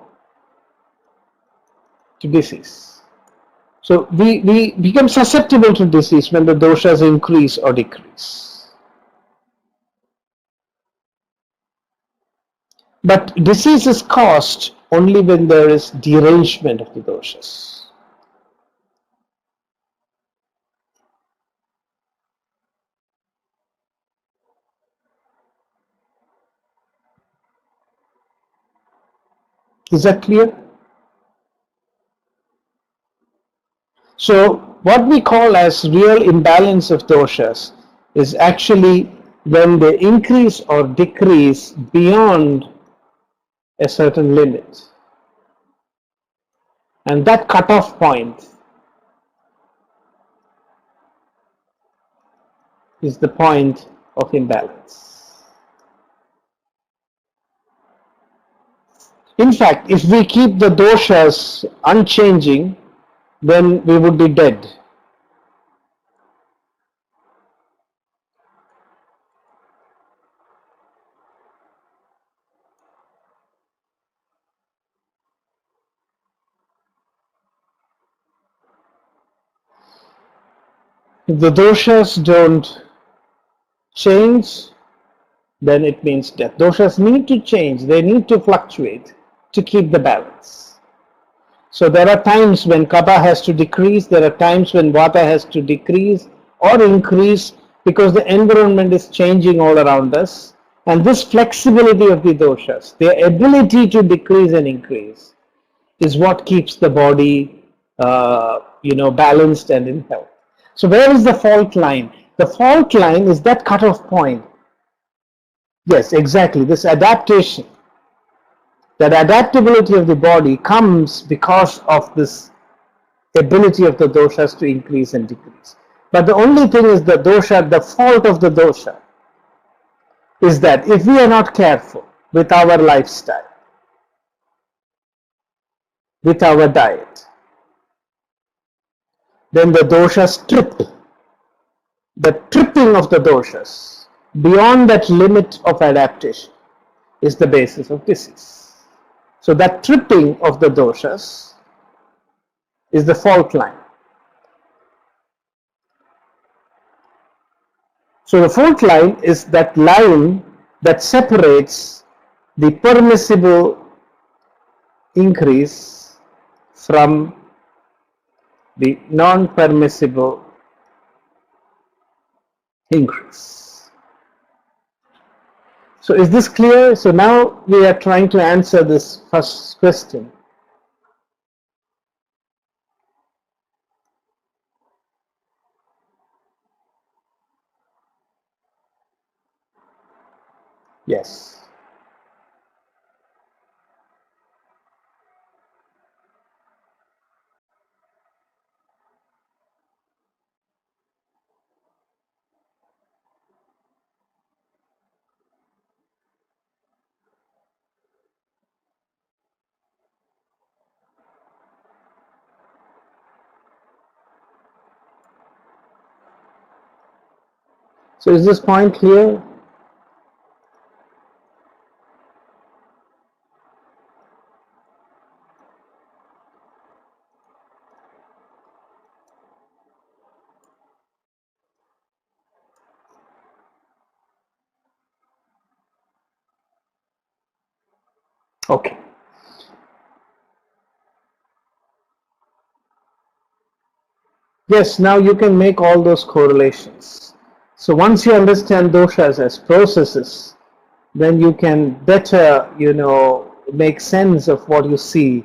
to disease. So we become susceptible to disease when the doshas increase or decrease. But disease is caused only when there is derangement of the doshas. Is that clear? So what we call as real imbalance of doshas is actually when they increase or decrease beyond a certain limit. And that cutoff point is the point of imbalance. In fact, if we keep the doshas unchanging, then we would be dead. If the doshas don't change, then it means death. Doshas need to change, they need to fluctuate to keep the balance. So there are times when Kapha has to decrease, there are times when Vata has to decrease or increase because the environment is changing all around us. And this flexibility of the doshas, their ability to decrease and increase, is what keeps the body balanced and in health. So where is the fault line? The fault line is that cutoff point. Yes, exactly. This adaptation, that adaptability of the body comes because of this ability of the doshas to increase and decrease. But the only thing is the dosha, the fault of the dosha is that if we are not careful with our lifestyle, with our diet, then the doshas trip. The tripping of the doshas beyond that limit of adaptation is the basis of disease. So that tripping of the doshas is the fault line. So the fault line is that line that separates the permissible increase from the non-permissible increase. So is this clear? So now we are trying to answer this first question. Yes. So is this point clear? Okay. Yes, now you can make all those correlations. So once you understand doshas as processes, then you can better, make sense of what you see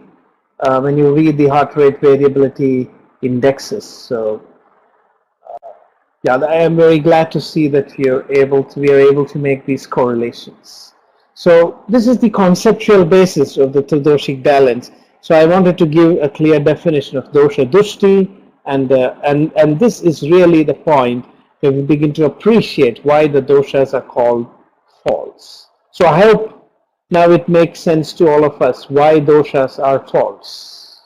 when you read the heart rate variability indexes. So yeah, I am very glad to see that we are able to make these correlations. So this is the conceptual basis of the tridoshic balance. So I wanted to give a clear definition of dosha dushti, and this is really the point where we begin to appreciate why the doshas are called false. So I hope now it makes sense to all of us why doshas are false,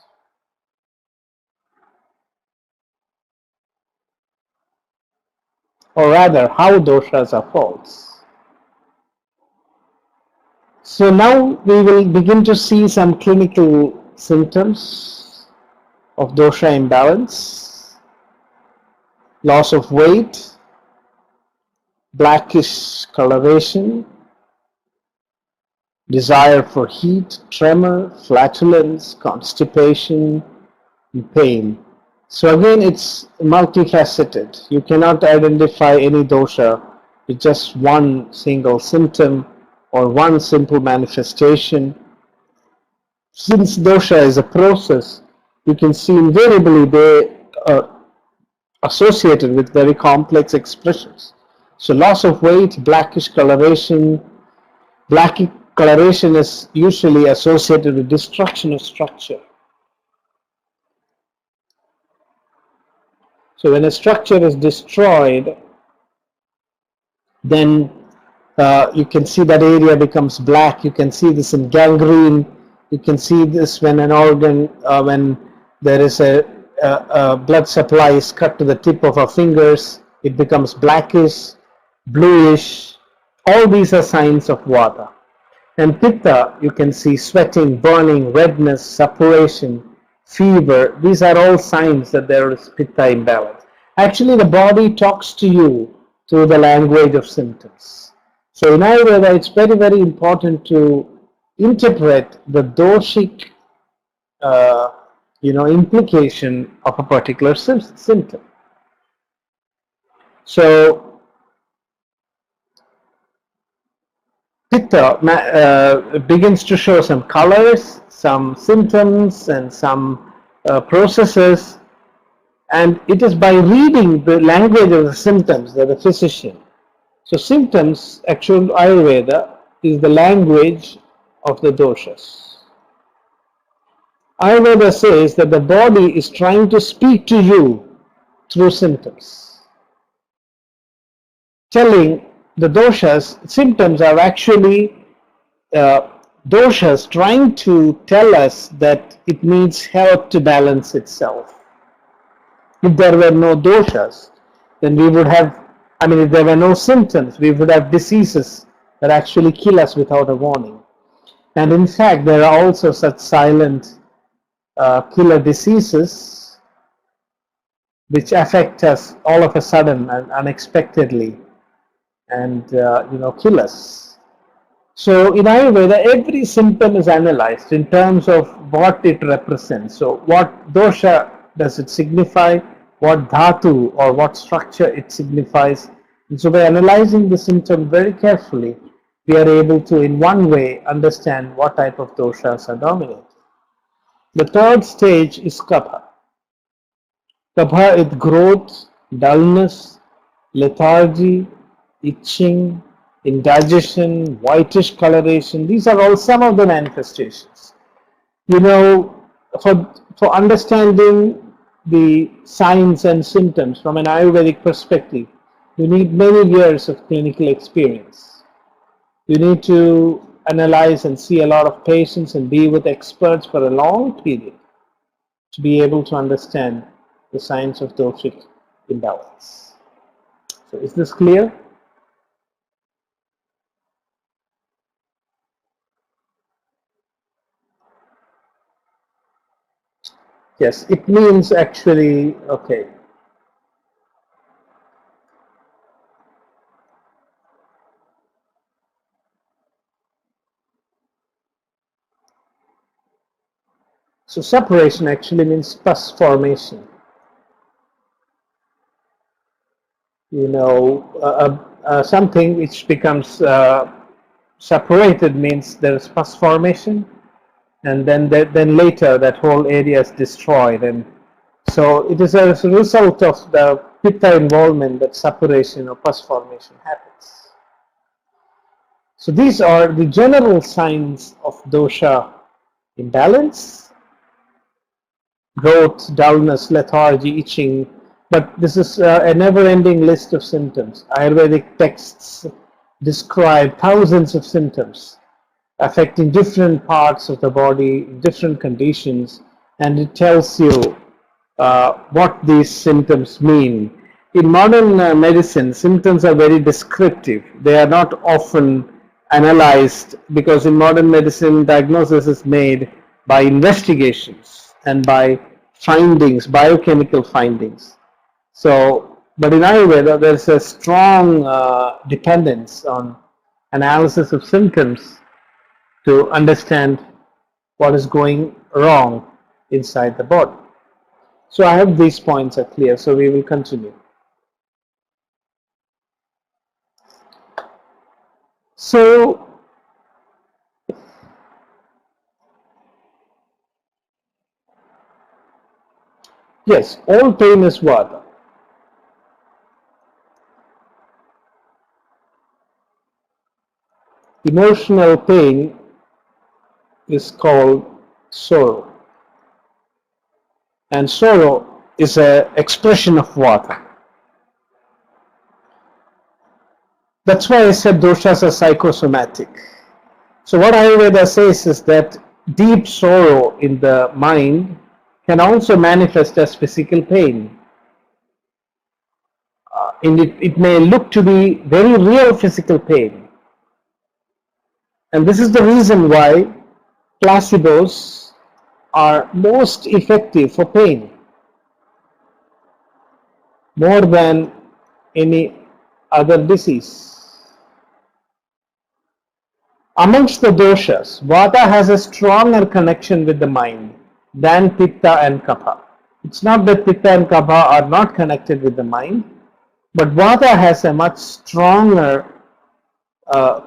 or rather how doshas are false. So now we will begin to see some clinical symptoms of dosha imbalance: loss of weight, blackish coloration, desire for heat, tremor, flatulence, constipation, and pain. So again, it's multifaceted. You cannot identify any dosha with just one single symptom or one simple manifestation. Since dosha is a process, you can see invariably they are associated with very complex expressions. So loss of weight, blackish coloration. Blackish coloration is usually associated with destruction of structure. So when a structure is destroyed, then you can see that area becomes black. You can see this in gangrene. You can see this when an organ, when there is a blood supply is cut to the tip of our fingers, it becomes blackish, bluish. All these are signs of vata. And pitta, you can see sweating, burning, redness, suppuration, fever. These are all signs that there is pitta imbalance. Actually, the body talks to you through the language of symptoms. So in Ayurveda, it's very, very important to interpret the doshic, implication of a particular symptom. So Pitta begins to show some colors, some symptoms, and some processes, and it is by reading the language of the symptoms that the physician. So symptoms, actual Ayurveda, is the language of the doshas. Ayurveda says that the body is trying to speak to you through symptoms, telling the doshas symptoms are actually uh, doshas trying to tell us that it needs help to balance itself. If there were no doshas, then we would have, if there were no symptoms, we would have diseases that actually kill us without a warning. And in fact, there are also such silent killer diseases which affect us all of a sudden and unexpectedly and kill us. So in Ayurveda, every symptom is analyzed in terms of what it represents. So what dosha does it signify, what dhatu or what structure it signifies. And so by analyzing the symptom very carefully, we are able to in one way understand what type of doshas are dominant. The third stage is kapha. Kapha is growth, dullness, lethargy, itching, indigestion, whitish coloration. These are all some of the manifestations. You know, for understanding the signs and symptoms from an Ayurvedic perspective, you need many years of clinical experience. You need to analyze and see a lot of patients and be with experts for a long period to be able to understand the signs of doshic imbalance. So is this clear? Yes, it means actually, okay. So separation actually means pus formation. Something which becomes separated means there is pus formation, and then later that whole area is destroyed, and so it is as a result of the Pitta involvement that separation or pus formation happens. So these are the general signs of dosha imbalance: growth, dullness, lethargy, itching. But this is a never-ending list of symptoms. Ayurvedic texts describe thousands of symptoms affecting different parts of the body, different conditions, and it tells you what these symptoms mean. In modern medicine, symptoms are very descriptive. They are not often analyzed, because in modern medicine, diagnosis is made by investigations and by findings, biochemical findings. So, but in Ayurveda, there's a strong dependence on analysis of symptoms to understand what is going wrong inside the body. So I hope these points are clear, so we will continue. So, yes, all pain is vata. Emotional pain is called sorrow, and sorrow is an expression of vata. That's why I said doshas are psychosomatic. So what Ayurveda says is that deep sorrow in the mind can also manifest as physical pain. And it may look to be very real physical pain. And this is the reason why placebos are most effective for pain, more than any other disease. Amongst the doshas, vata has a stronger connection with the mind than pitta and kapha. It's not that pitta and kapha are not connected with the mind, but vata has a much stronger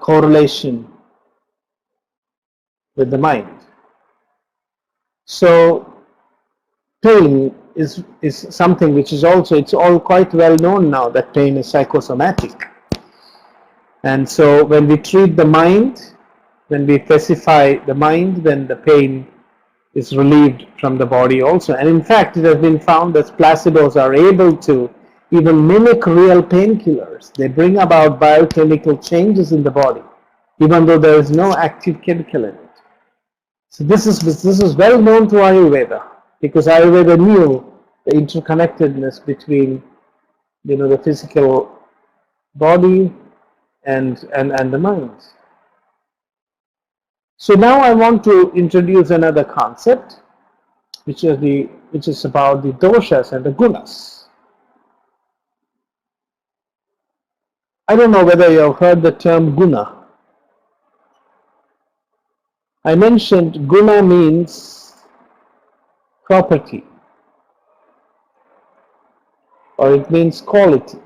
correlation with the mind. So pain is something which is also, it's all quite well known now that pain is psychosomatic. And so when we treat the mind, when we pacify the mind, then the pain is relieved from the body also. And in fact, it has been found that placebos are able to even mimic real painkillers. They bring about biochemical changes in the body, even though there is no active chemical in it. So this is well known to Ayurveda, because Ayurveda knew the interconnectedness between the physical body and the mind. So now I want to introduce another concept, which is about the doshas and the gunas. I don't know whether you have heard the term guna. I mentioned guna means property, or it means quality.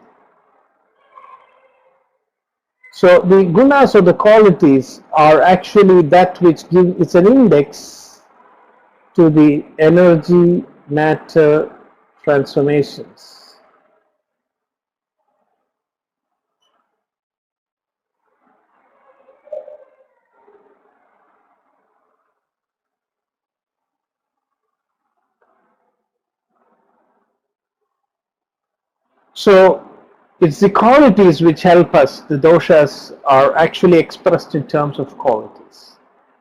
So the gunas or the qualities are actually that which give, it's an index to the energy matter transformations. So it's the qualities which help us. The doshas are actually expressed in terms of qualities.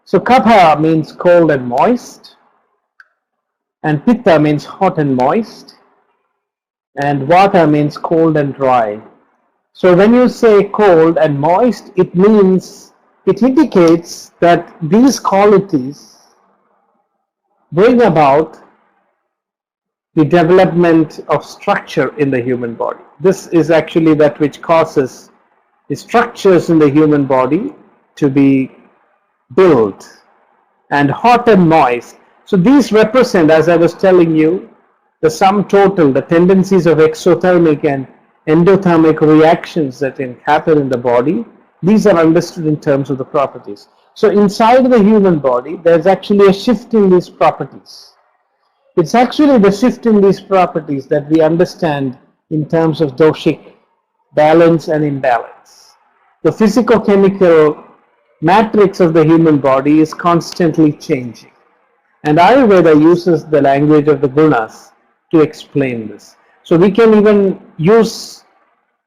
So kapha means cold and moist, and pitta means hot and moist, and vata means cold and dry. So when you say cold and moist, it indicates that these qualities bring about the development of structure in the human body. This is actually that which causes the structures in the human body to be built. And hot and moist, So these represent, as I was telling you, the sum total, the tendencies of exothermic and endothermic reactions that can happen in the body. These are understood in terms of the properties. So inside the human body, there's actually a shift in these properties. It's actually the shift in these properties that we understand in terms of doshic balance and imbalance. The physicochemical matrix of the human body is constantly changing. And Ayurveda uses the language of the gunas to explain this. So we can even use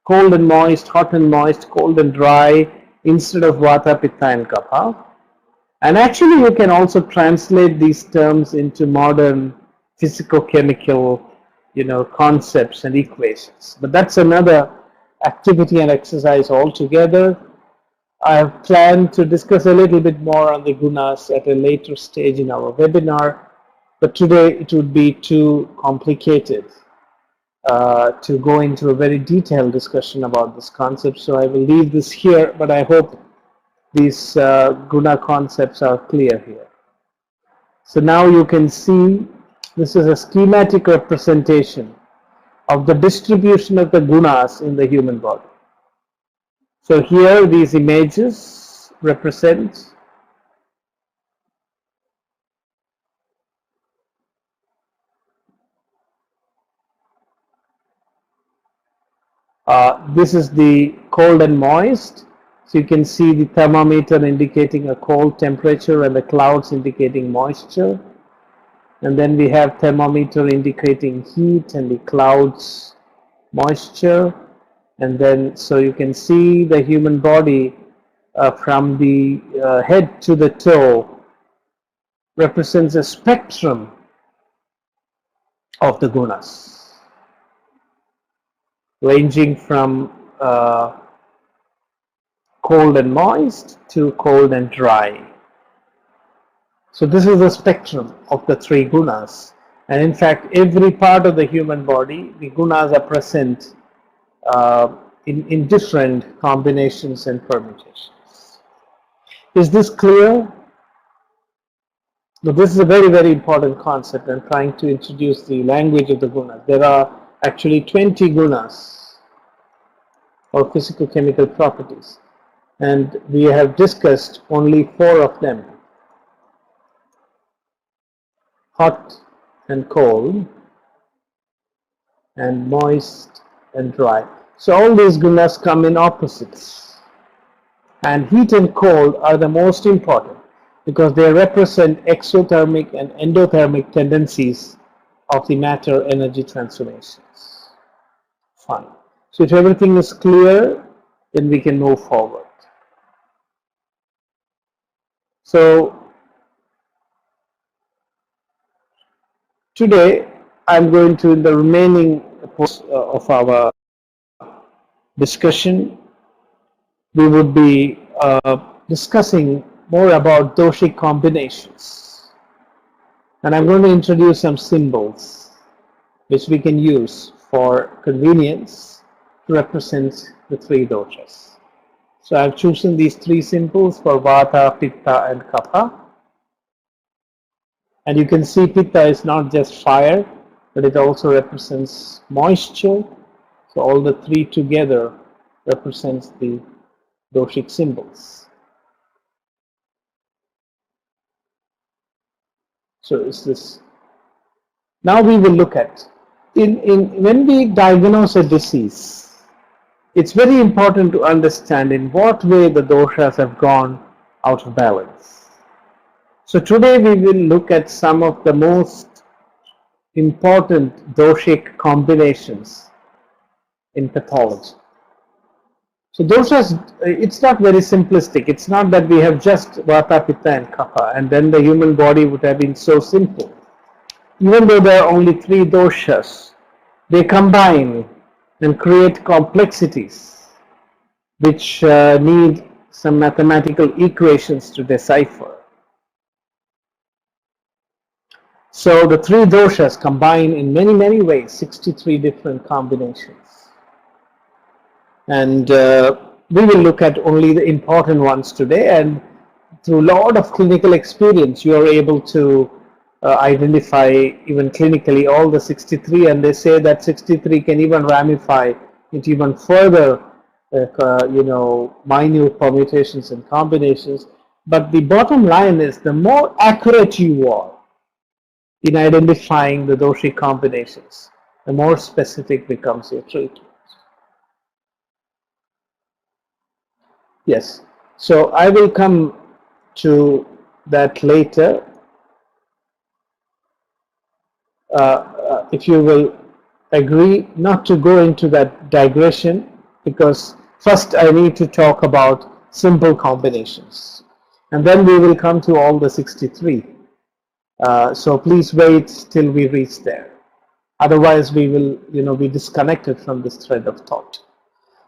cold and moist, hot and moist, cold and dry instead of vata, pitta and kapha. And actually you can also translate these terms into modern physicochemical, concepts and equations. But that's another activity and exercise altogether. I have planned to discuss a little bit more on the gunas at a later stage in our webinar, but today it would be too complicated to go into a very detailed discussion about this concept, so I will leave this here, but I hope these guna concepts are clear here. So now you can see this is a schematic representation of the distribution of the gunas in the human body. So here these images represent this is the cold and moist. So you can see the thermometer indicating a cold temperature and the clouds indicating moisture. And then we have thermometer indicating heat and the clouds moisture. And then so you can see the human body from the head to the toe represents a spectrum of the gunas, ranging from cold and moist to cold and dry. So this is the spectrum of the three gunas. And in fact, every part of the human body, the gunas are present in different combinations and permutations. Is this clear? Now, this is a very, very important concept. I'm trying to introduce the language of the gunas. There are actually 20 gunas or physical-chemical properties, and we have discussed only 4 of them: hot and cold, and moist and dry. So all these gunas come in opposites, and heat and cold are the most important because they represent exothermic and endothermic tendencies of the matter energy transformations. Fine. So if everything is clear, then we can move forward. So today I'm going to, in the remaining of our discussion, we would be discussing more about doshic combinations. And I'm going to introduce some symbols which we can use for convenience to represent the 3 doshas. So I've chosen these 3 symbols for Vata, Pitta and Kapha. And you can see Pitta is not just fire, but it also represents moisture. So all the 3 together represents the doshic symbols. So is this. Now we will look at, when we diagnose a disease, it's very important to understand in what way the doshas have gone out of balance. So today we will look at some of the most important doshic combinations in pathology. So doshas, it's not very simplistic. It's not that we have just Vata, Pitta and Kapha and then the human body would have been so simple. Even though there are only 3 doshas, they combine and create complexities which need some mathematical equations to decipher. So the 3 doshas combine in many, many ways, 63 different combinations. And we will look at only the important ones today, and through a lot of clinical experience you are able to identify even clinically all the 63, and they say that 63 can even ramify into even further, minute permutations and combinations. But the bottom line is, the more accurate you are in identifying the doshi combinations, the more specific becomes your treatment. Yes, so I will come to that later. If you will agree not to go into that digression, because first I need to talk about simple combinations, and then we will come to all the 63. So please wait till we reach there. Otherwise, we will, be disconnected from this thread of thought.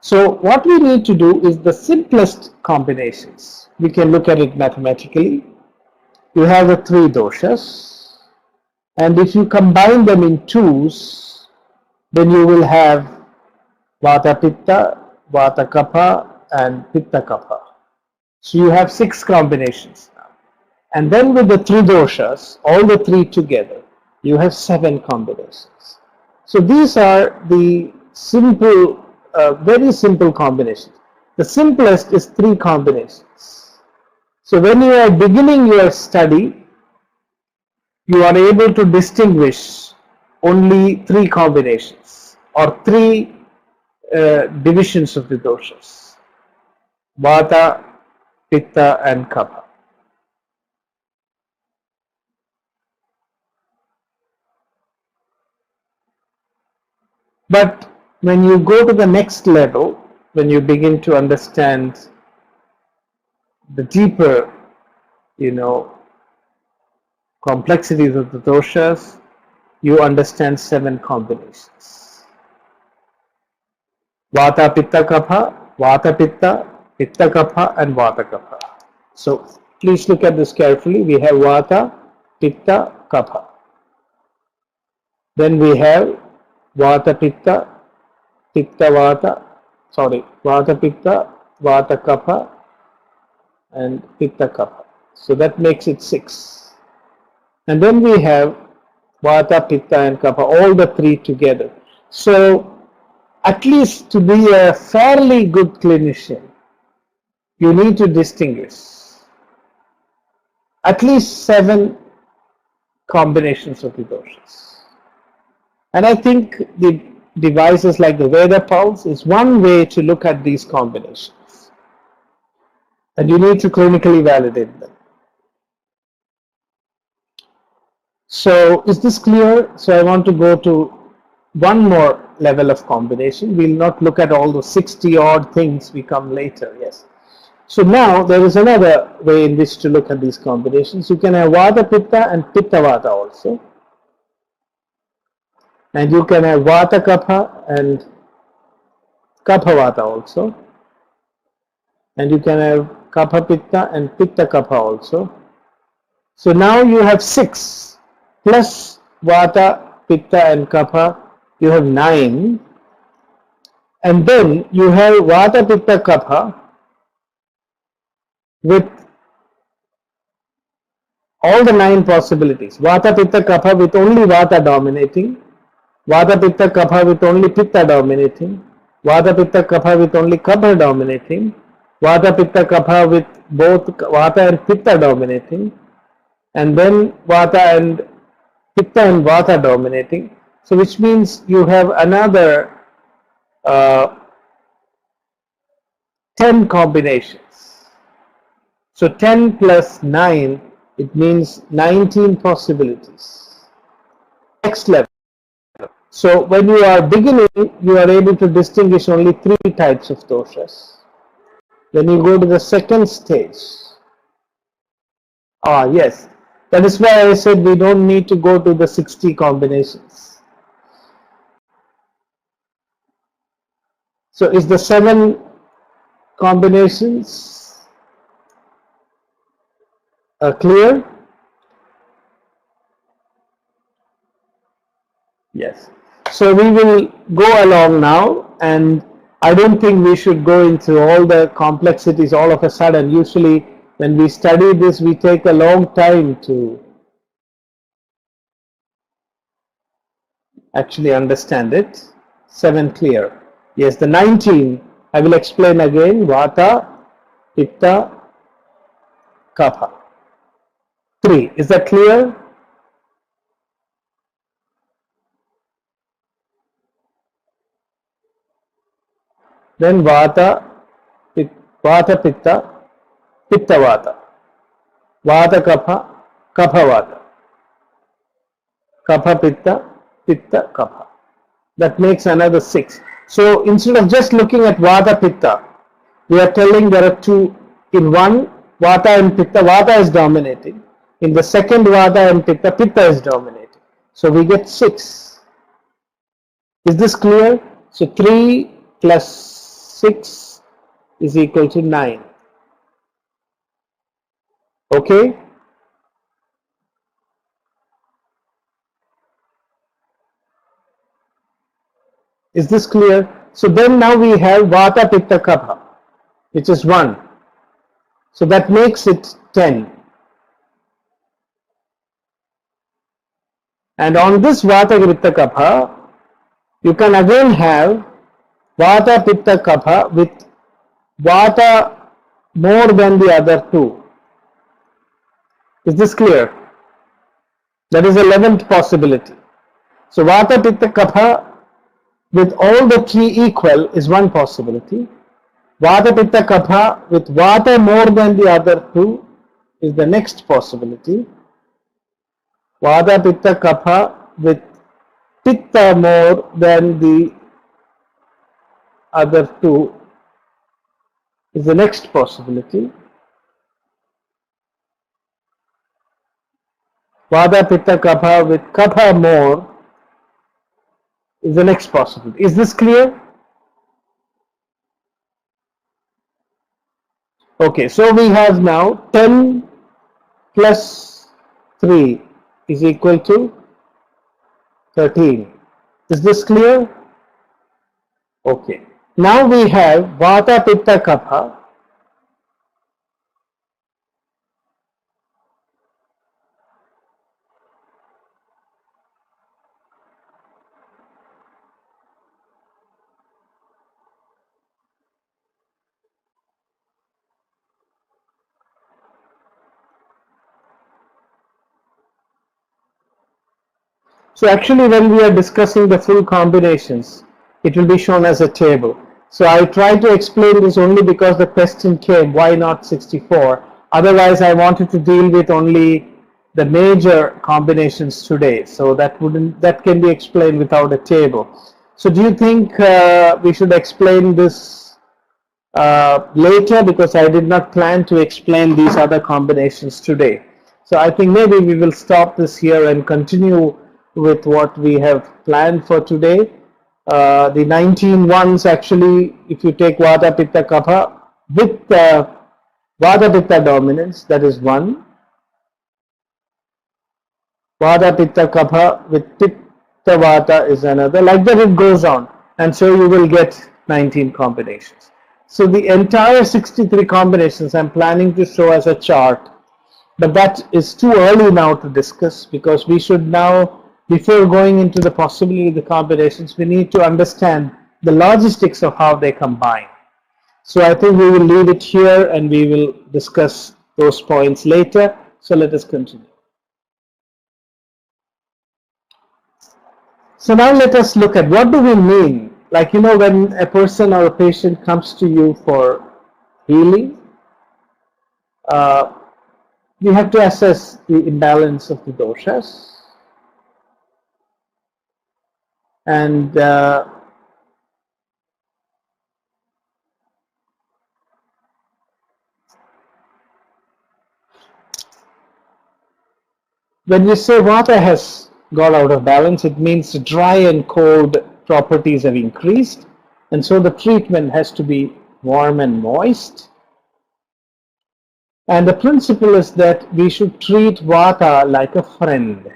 So what we need to do is the simplest combinations. We can look at it mathematically. You have the 3 doshas, and if you combine them in 2s, then you will have Vata Pitta, Vata Kapha, and Pitta Kapha. So you have 6 combinations now. And then with the 3 doshas, all the 3 together, you have 7 combinations. So these are the simple, very simple combinations. The simplest is 3 combinations. So when you are beginning your study, you are able to distinguish only 3 combinations or 3 divisions of the doshas: Vata, Pitta, and Kapha. But when you go to the next level, when you begin to understand the deeper, complexities of the doshas, you understand 7 combinations: Vata, Pitta, Kapha, Vata, Pitta, Pitta, Kapha, and Vata, Kapha. So please look at this carefully. We have Vata, Pitta, Kapha. Then we have Vata, Pitta, Vata, Pitta, Vata, Kapha, and Pitta, Kapha. So that makes it 6. And then we have Vata, Pitta, and Kapha, all the 3 together. So at least to be a fairly good clinician, you need to distinguish at least 7 combinations of the doshas. And I think the devices like the VedaPulse is one way to look at these combinations. And you need to clinically validate them. So is this clear? So I want to go to one more level of combination. We'll not look at all the 60 odd things, we come later. Yes. So now there is another way in which to look at these combinations. You can have Vata Pitta and Pitta Vata also. And you can have Vata Kapha and Kapha Vata also. And you can have Kapha Pitta and Pitta Kapha also. So now you have 6 plus Vata, Pitta, and Kapha. You have 9. And then you have Vata, Pitta, Kapha with all the 9 possibilities. Vata, Pitta, Kapha with only Vata dominating. Vata, Pitta, Kapha with only Pitta dominating. Vata, Pitta, Kapha with only Kapha dominating. Vata, Pitta, Kapha with both Vata and Pitta dominating. And then Vata and Pitta and Vata dominating. So which means you have another 10 combinations. So 10 plus 9, it means 19 possibilities. Next level. So when you are beginning, you are able to distinguish only 3 types of doshas. When you go to the second stage, yes, that is why I said we don't need to go to the 60 combinations. So is the 7 combinations clear? Yes. So we will go along now, and I don't think we should go into all the complexities all of a sudden. Usually when we study this, we take a long time to actually understand it. 7 clear. Yes, the 19 I will explain again. Vata, Pitta, Kapha. 3. Is that clear? Then Vata, Vata, Pitta, Pitta, Vata. Vata, Kapha, Kapha, Vata. Kapha, Pitta, Pitta, Kapha. That makes another 6. So instead of just looking at Vata, Pitta, we are telling there are two. In one, Vata and Pitta, Vata is dominating. In the second Vata and Pitta, Pitta is dominating. So we get 6. Is this clear? So 3 plus 6 is equal to 9. Okay? Is this clear? So then now we have Vata, Pitta, Kapha, which is 1. So that makes it 10. And on this Vata, Pitta, Kapha, you can again have Vata, Pitta, Kapha with Vata more than the other two. Is this clear? That is the 11th possibility. So Vata, Pitta, Kapha with all the 3 equal is one possibility. Vata, Pitta, Kapha with Vata more than the other two is the next possibility. Vata, Pitta, Kapha with Pitta more than the other two is the next possibility. Vata, Pitta, Kapha with Kapha more is the next possibility. Is this clear? Okay, so we have now 10 plus 3 is equal to 13. Is this clear? Okay. Now we have Vata, Pitta, Kapha. So actually when we are discussing the full combinations, it will be shown as a table. So I tried to explain this only because the question came, why not 64? Otherwise I wanted to deal with only the major combinations today. So that can be explained without a table. So do you think we should explain this later, because I did not plan to explain these other combinations today. So I think maybe we will stop this here and continue with what we have planned for today. The 19 ones actually, if you take Vata, Pitta, Kapha with Vata, Pitta dominance, that is 1. Vata, Pitta, Kapha with Pitta, Vata is another. Like that it goes on. And so you will get 19 combinations. So the entire 63 combinations I'm planning to show as a chart, but that is too early now to discuss, because we should now, before going into the possibility of the combinations, we need to understand the logistics of how they combine. So I think we will leave it here and we will discuss those points later. So let us continue. So now let us look at what do we mean. Like, when a person or a patient comes to you for healing, we have to assess the imbalance of the doshas. And when we say Vata has got out of balance, it means dry and cold properties have increased. And so the treatment has to be warm and moist. And the principle is that we should treat Vata like a friend.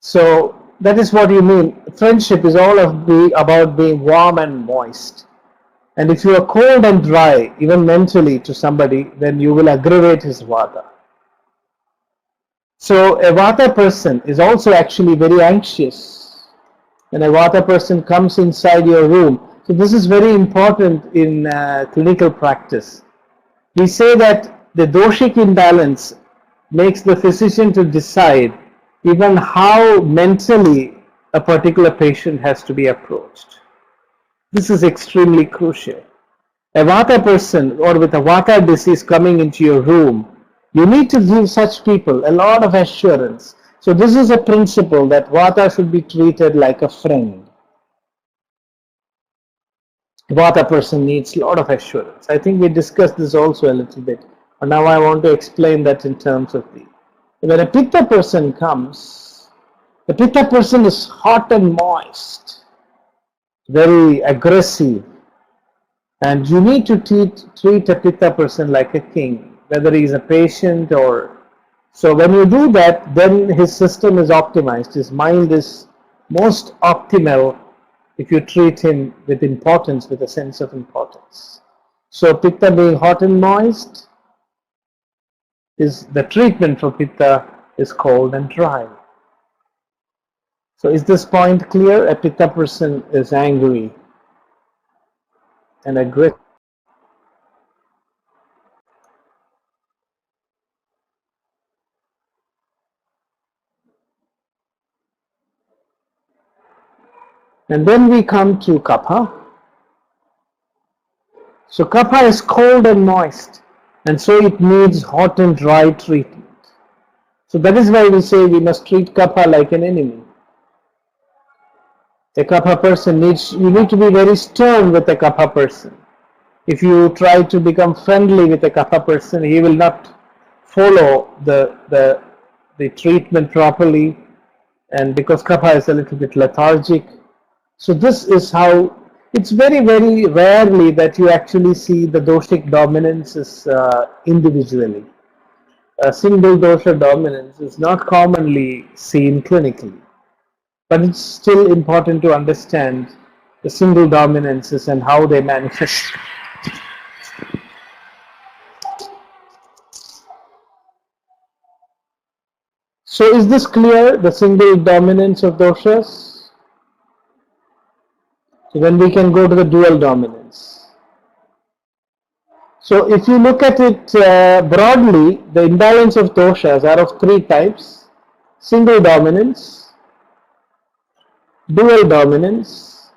So that is what you mean. Friendship is all about being warm and moist. And if you are cold and dry, even mentally to somebody, then you will aggravate his Vata. So a Vata person is also actually very anxious. When a Vata person comes inside your room, so this is very important in clinical practice. We say that the doshic imbalance makes the physician to decide even how mentally a particular patient has to be approached. This is extremely crucial. A Vata person or with a Vata disease coming into your room, you need to give such people a lot of assurance. So this is a principle that Vata should be treated like a friend. Vata person needs a lot of assurance. I think we discussed this also a little bit. But now I want to explain that in terms of the, when a Pitta person comes, the Pitta person is hot and moist, very aggressive, and you need to treat a Pitta person like a king, whether he is a patient or. So when you do that, then his system is optimized. His mind is most optimal if you treat him with importance, with a sense of importance. So Pitta being hot and moist, is the treatment for Pitta is cold and dry. So is this point clear? A Pitta person is angry and aggressive. And then we come to Kapha. So Kapha is cold and moist, and so it needs hot and dry treatment. So that is why we say we must treat Kapha like an enemy. A Kapha person you need to be very stern with a Kapha person. If you try to become friendly with a Kapha person, he will not follow the treatment properly, and because Kapha is a little bit lethargic. So this is how, it's very, very rarely that you actually see the doshic dominances individually. A single dosha dominance is not commonly seen clinically, but it's still important to understand the single dominances and how they manifest. So is this clear, the single dominance of doshas? So then we can go to the dual dominance. So if you look at it broadly, the imbalance of doshas are of three types: single dominance, dual dominance,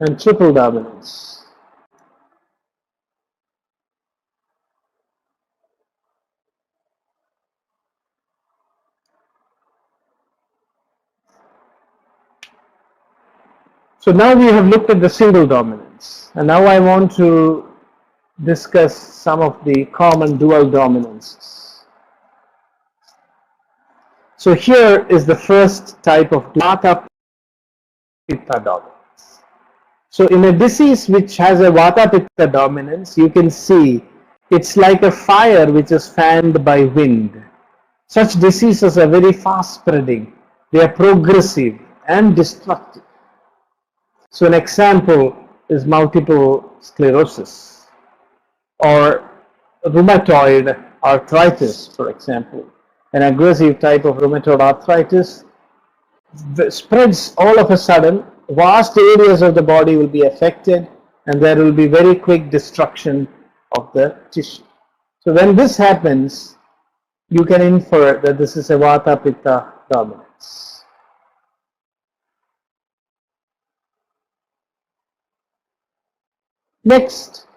and triple dominance. So now we have looked at the single dominance, and now I want to discuss some of the common dual dominances. So here is the first type of Vata Pitta dominance. So in a disease which has a Vata Pitta dominance, you can see it's like a fire which is fanned by wind. Such diseases are very fast spreading. They are progressive and destructive. So an example is multiple sclerosis or rheumatoid arthritis, for example. An aggressive type of rheumatoid arthritis spreads all of a sudden. Vast areas of the body will be affected, and there will be very quick destruction of the tissue. So when this happens, you can infer that this is a Vata Pitta dominance. Next,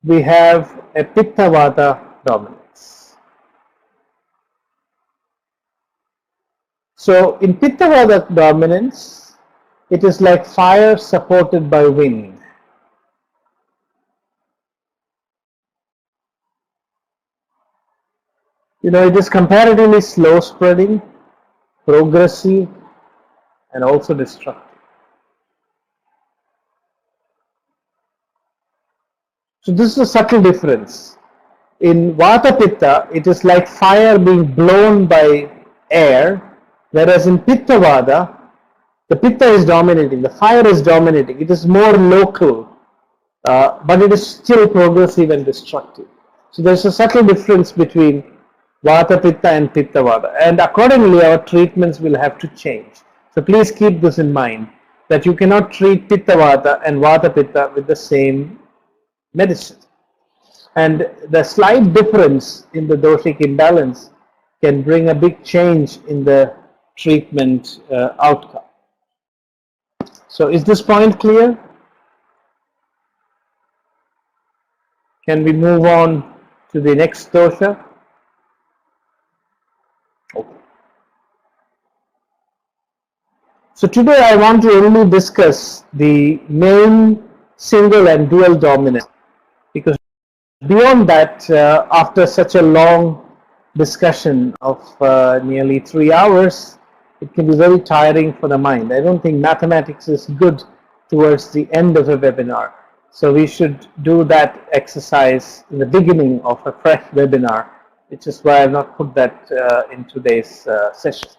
we have a Pitta Vata dominance. So in Pitta Vata dominance, it is like fire supported by wind. It is comparatively slow spreading, progressive, and also destructive. So this is a subtle difference. In Vata Pitta, it is like fire being blown by air, whereas in Pitta Vata, the Pitta is dominating, the fire is dominating. It is more local, but it is still progressive and destructive. So there's a subtle difference between Vata Pitta and Pitta Vata, and accordingly our treatments will have to change. So please keep this in mind, that you cannot treat Pitta Vata and Vata Pitta with the same medicine. And the slight difference in the doshic imbalance can bring a big change in the treatment outcome. So is this point clear? Can we move on to the next dosha? Okay. So today I want to only discuss the main, single and dual dominance, because beyond that, after such a long discussion of nearly 3 hours, it can be very tiring for the mind. I don't think mathematics is good towards the end of a webinar. So we should do that exercise in the beginning of a fresh webinar, which is why I have not put that in today's session.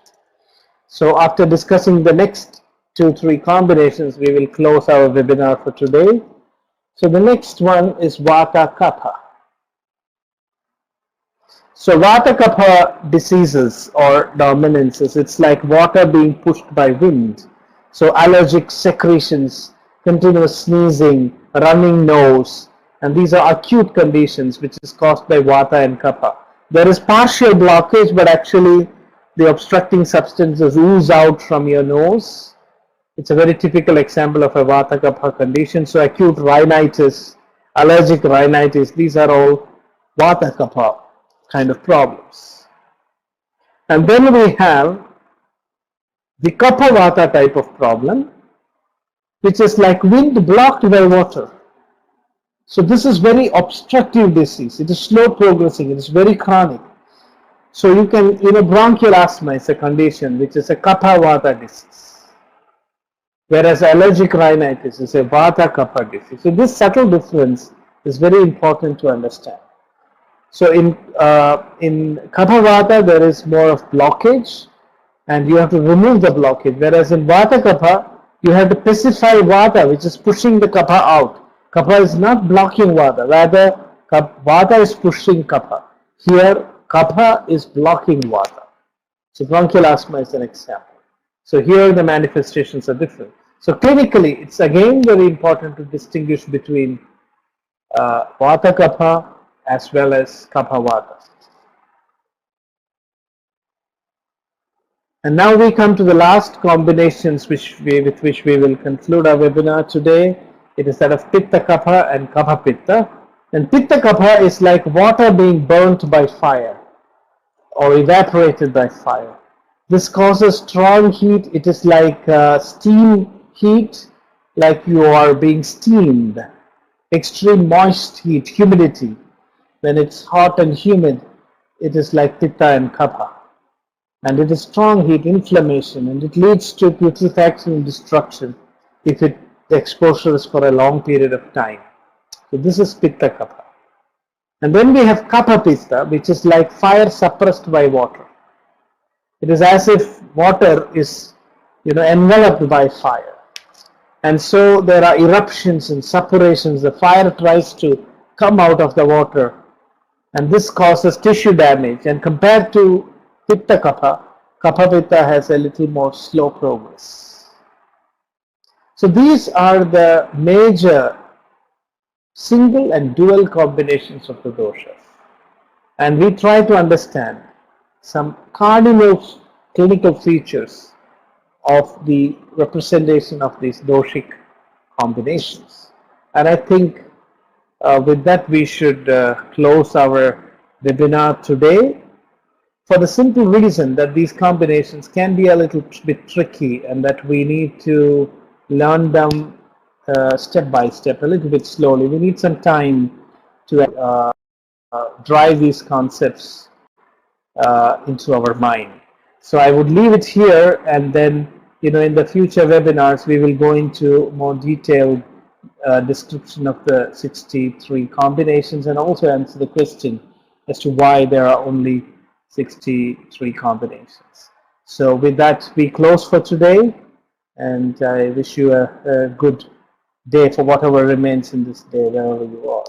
So after discussing the next 2-3 combinations, we will close our webinar for today. So the next one is Vata Kapha. So Vata Kapha diseases or dominances, it's like water being pushed by wind. So allergic secretions, continuous sneezing, running nose, and these are acute conditions which is caused by Vata and Kapha. There is partial blockage, but actually the obstructing substances ooze out from your nose. It's a very typical example of a Vata Kapha condition. So acute rhinitis, allergic rhinitis, these are all Vata Kapha kind of problems. And then we have the Kapha Vata type of problem, which is like wind blocked by water. So this is very obstructive disease. It is slow progressing. It is very chronic. So you can, bronchial asthma is a condition which is a Kapha Vata disease, whereas allergic rhinitis is a Vata Kapha disease. So this subtle difference is very important to understand. So in Kapha Vata there is more of blockage, and you have to remove the blockage, whereas in Vata Kapha you have to pacify Vata, which is pushing the Kapha out. Kapha is not blocking Vata, rather Vata is pushing Kapha. Here Kapha is blocking Vata. So bronchial asthma is an example. So here the manifestations are different. So clinically it's again very important to distinguish between Vata Kapha as well as Kapha Vata. And now we come to the last combinations with which we will conclude our webinar today. It is that of Pitta Kapha and Kapha Pitta. And Pitta Kapha is like water being burnt by fire or evaporated by fire. This causes strong heat. It is like steam heat, like you are being steamed. Extreme moist heat, humidity. When it's hot and humid, it is like Pitta and Kapha. And it is strong heat, inflammation, and it leads to putrefaction and destruction if the exposure is for a long period of time. So this is Pitta Kapha. And then we have Kapha Pitta, which is like fire suppressed by water. It is as if water is, enveloped by fire. And so there are eruptions and suppurations. The fire tries to come out of the water, and this causes tissue damage. And compared to Pitta Kapha, Kapha Pitta has a little more slow progress. So these are the major single and dual combinations of the doshas. And we try to understand some cardinal clinical features of the representation of these doshic combinations. And I think with that we should close our webinar today, for the simple reason that these combinations can be a little bit tricky and that we need to learn them step by step, a little bit slowly. We need some time to drive these concepts into our mind. So I would leave it here, and then in the future webinars we will go into more detailed description of the 63 combinations and also answer the question as to why there are only 63 combinations. So with that, we close for today, and I wish you a good day for whatever remains in this day, wherever you are.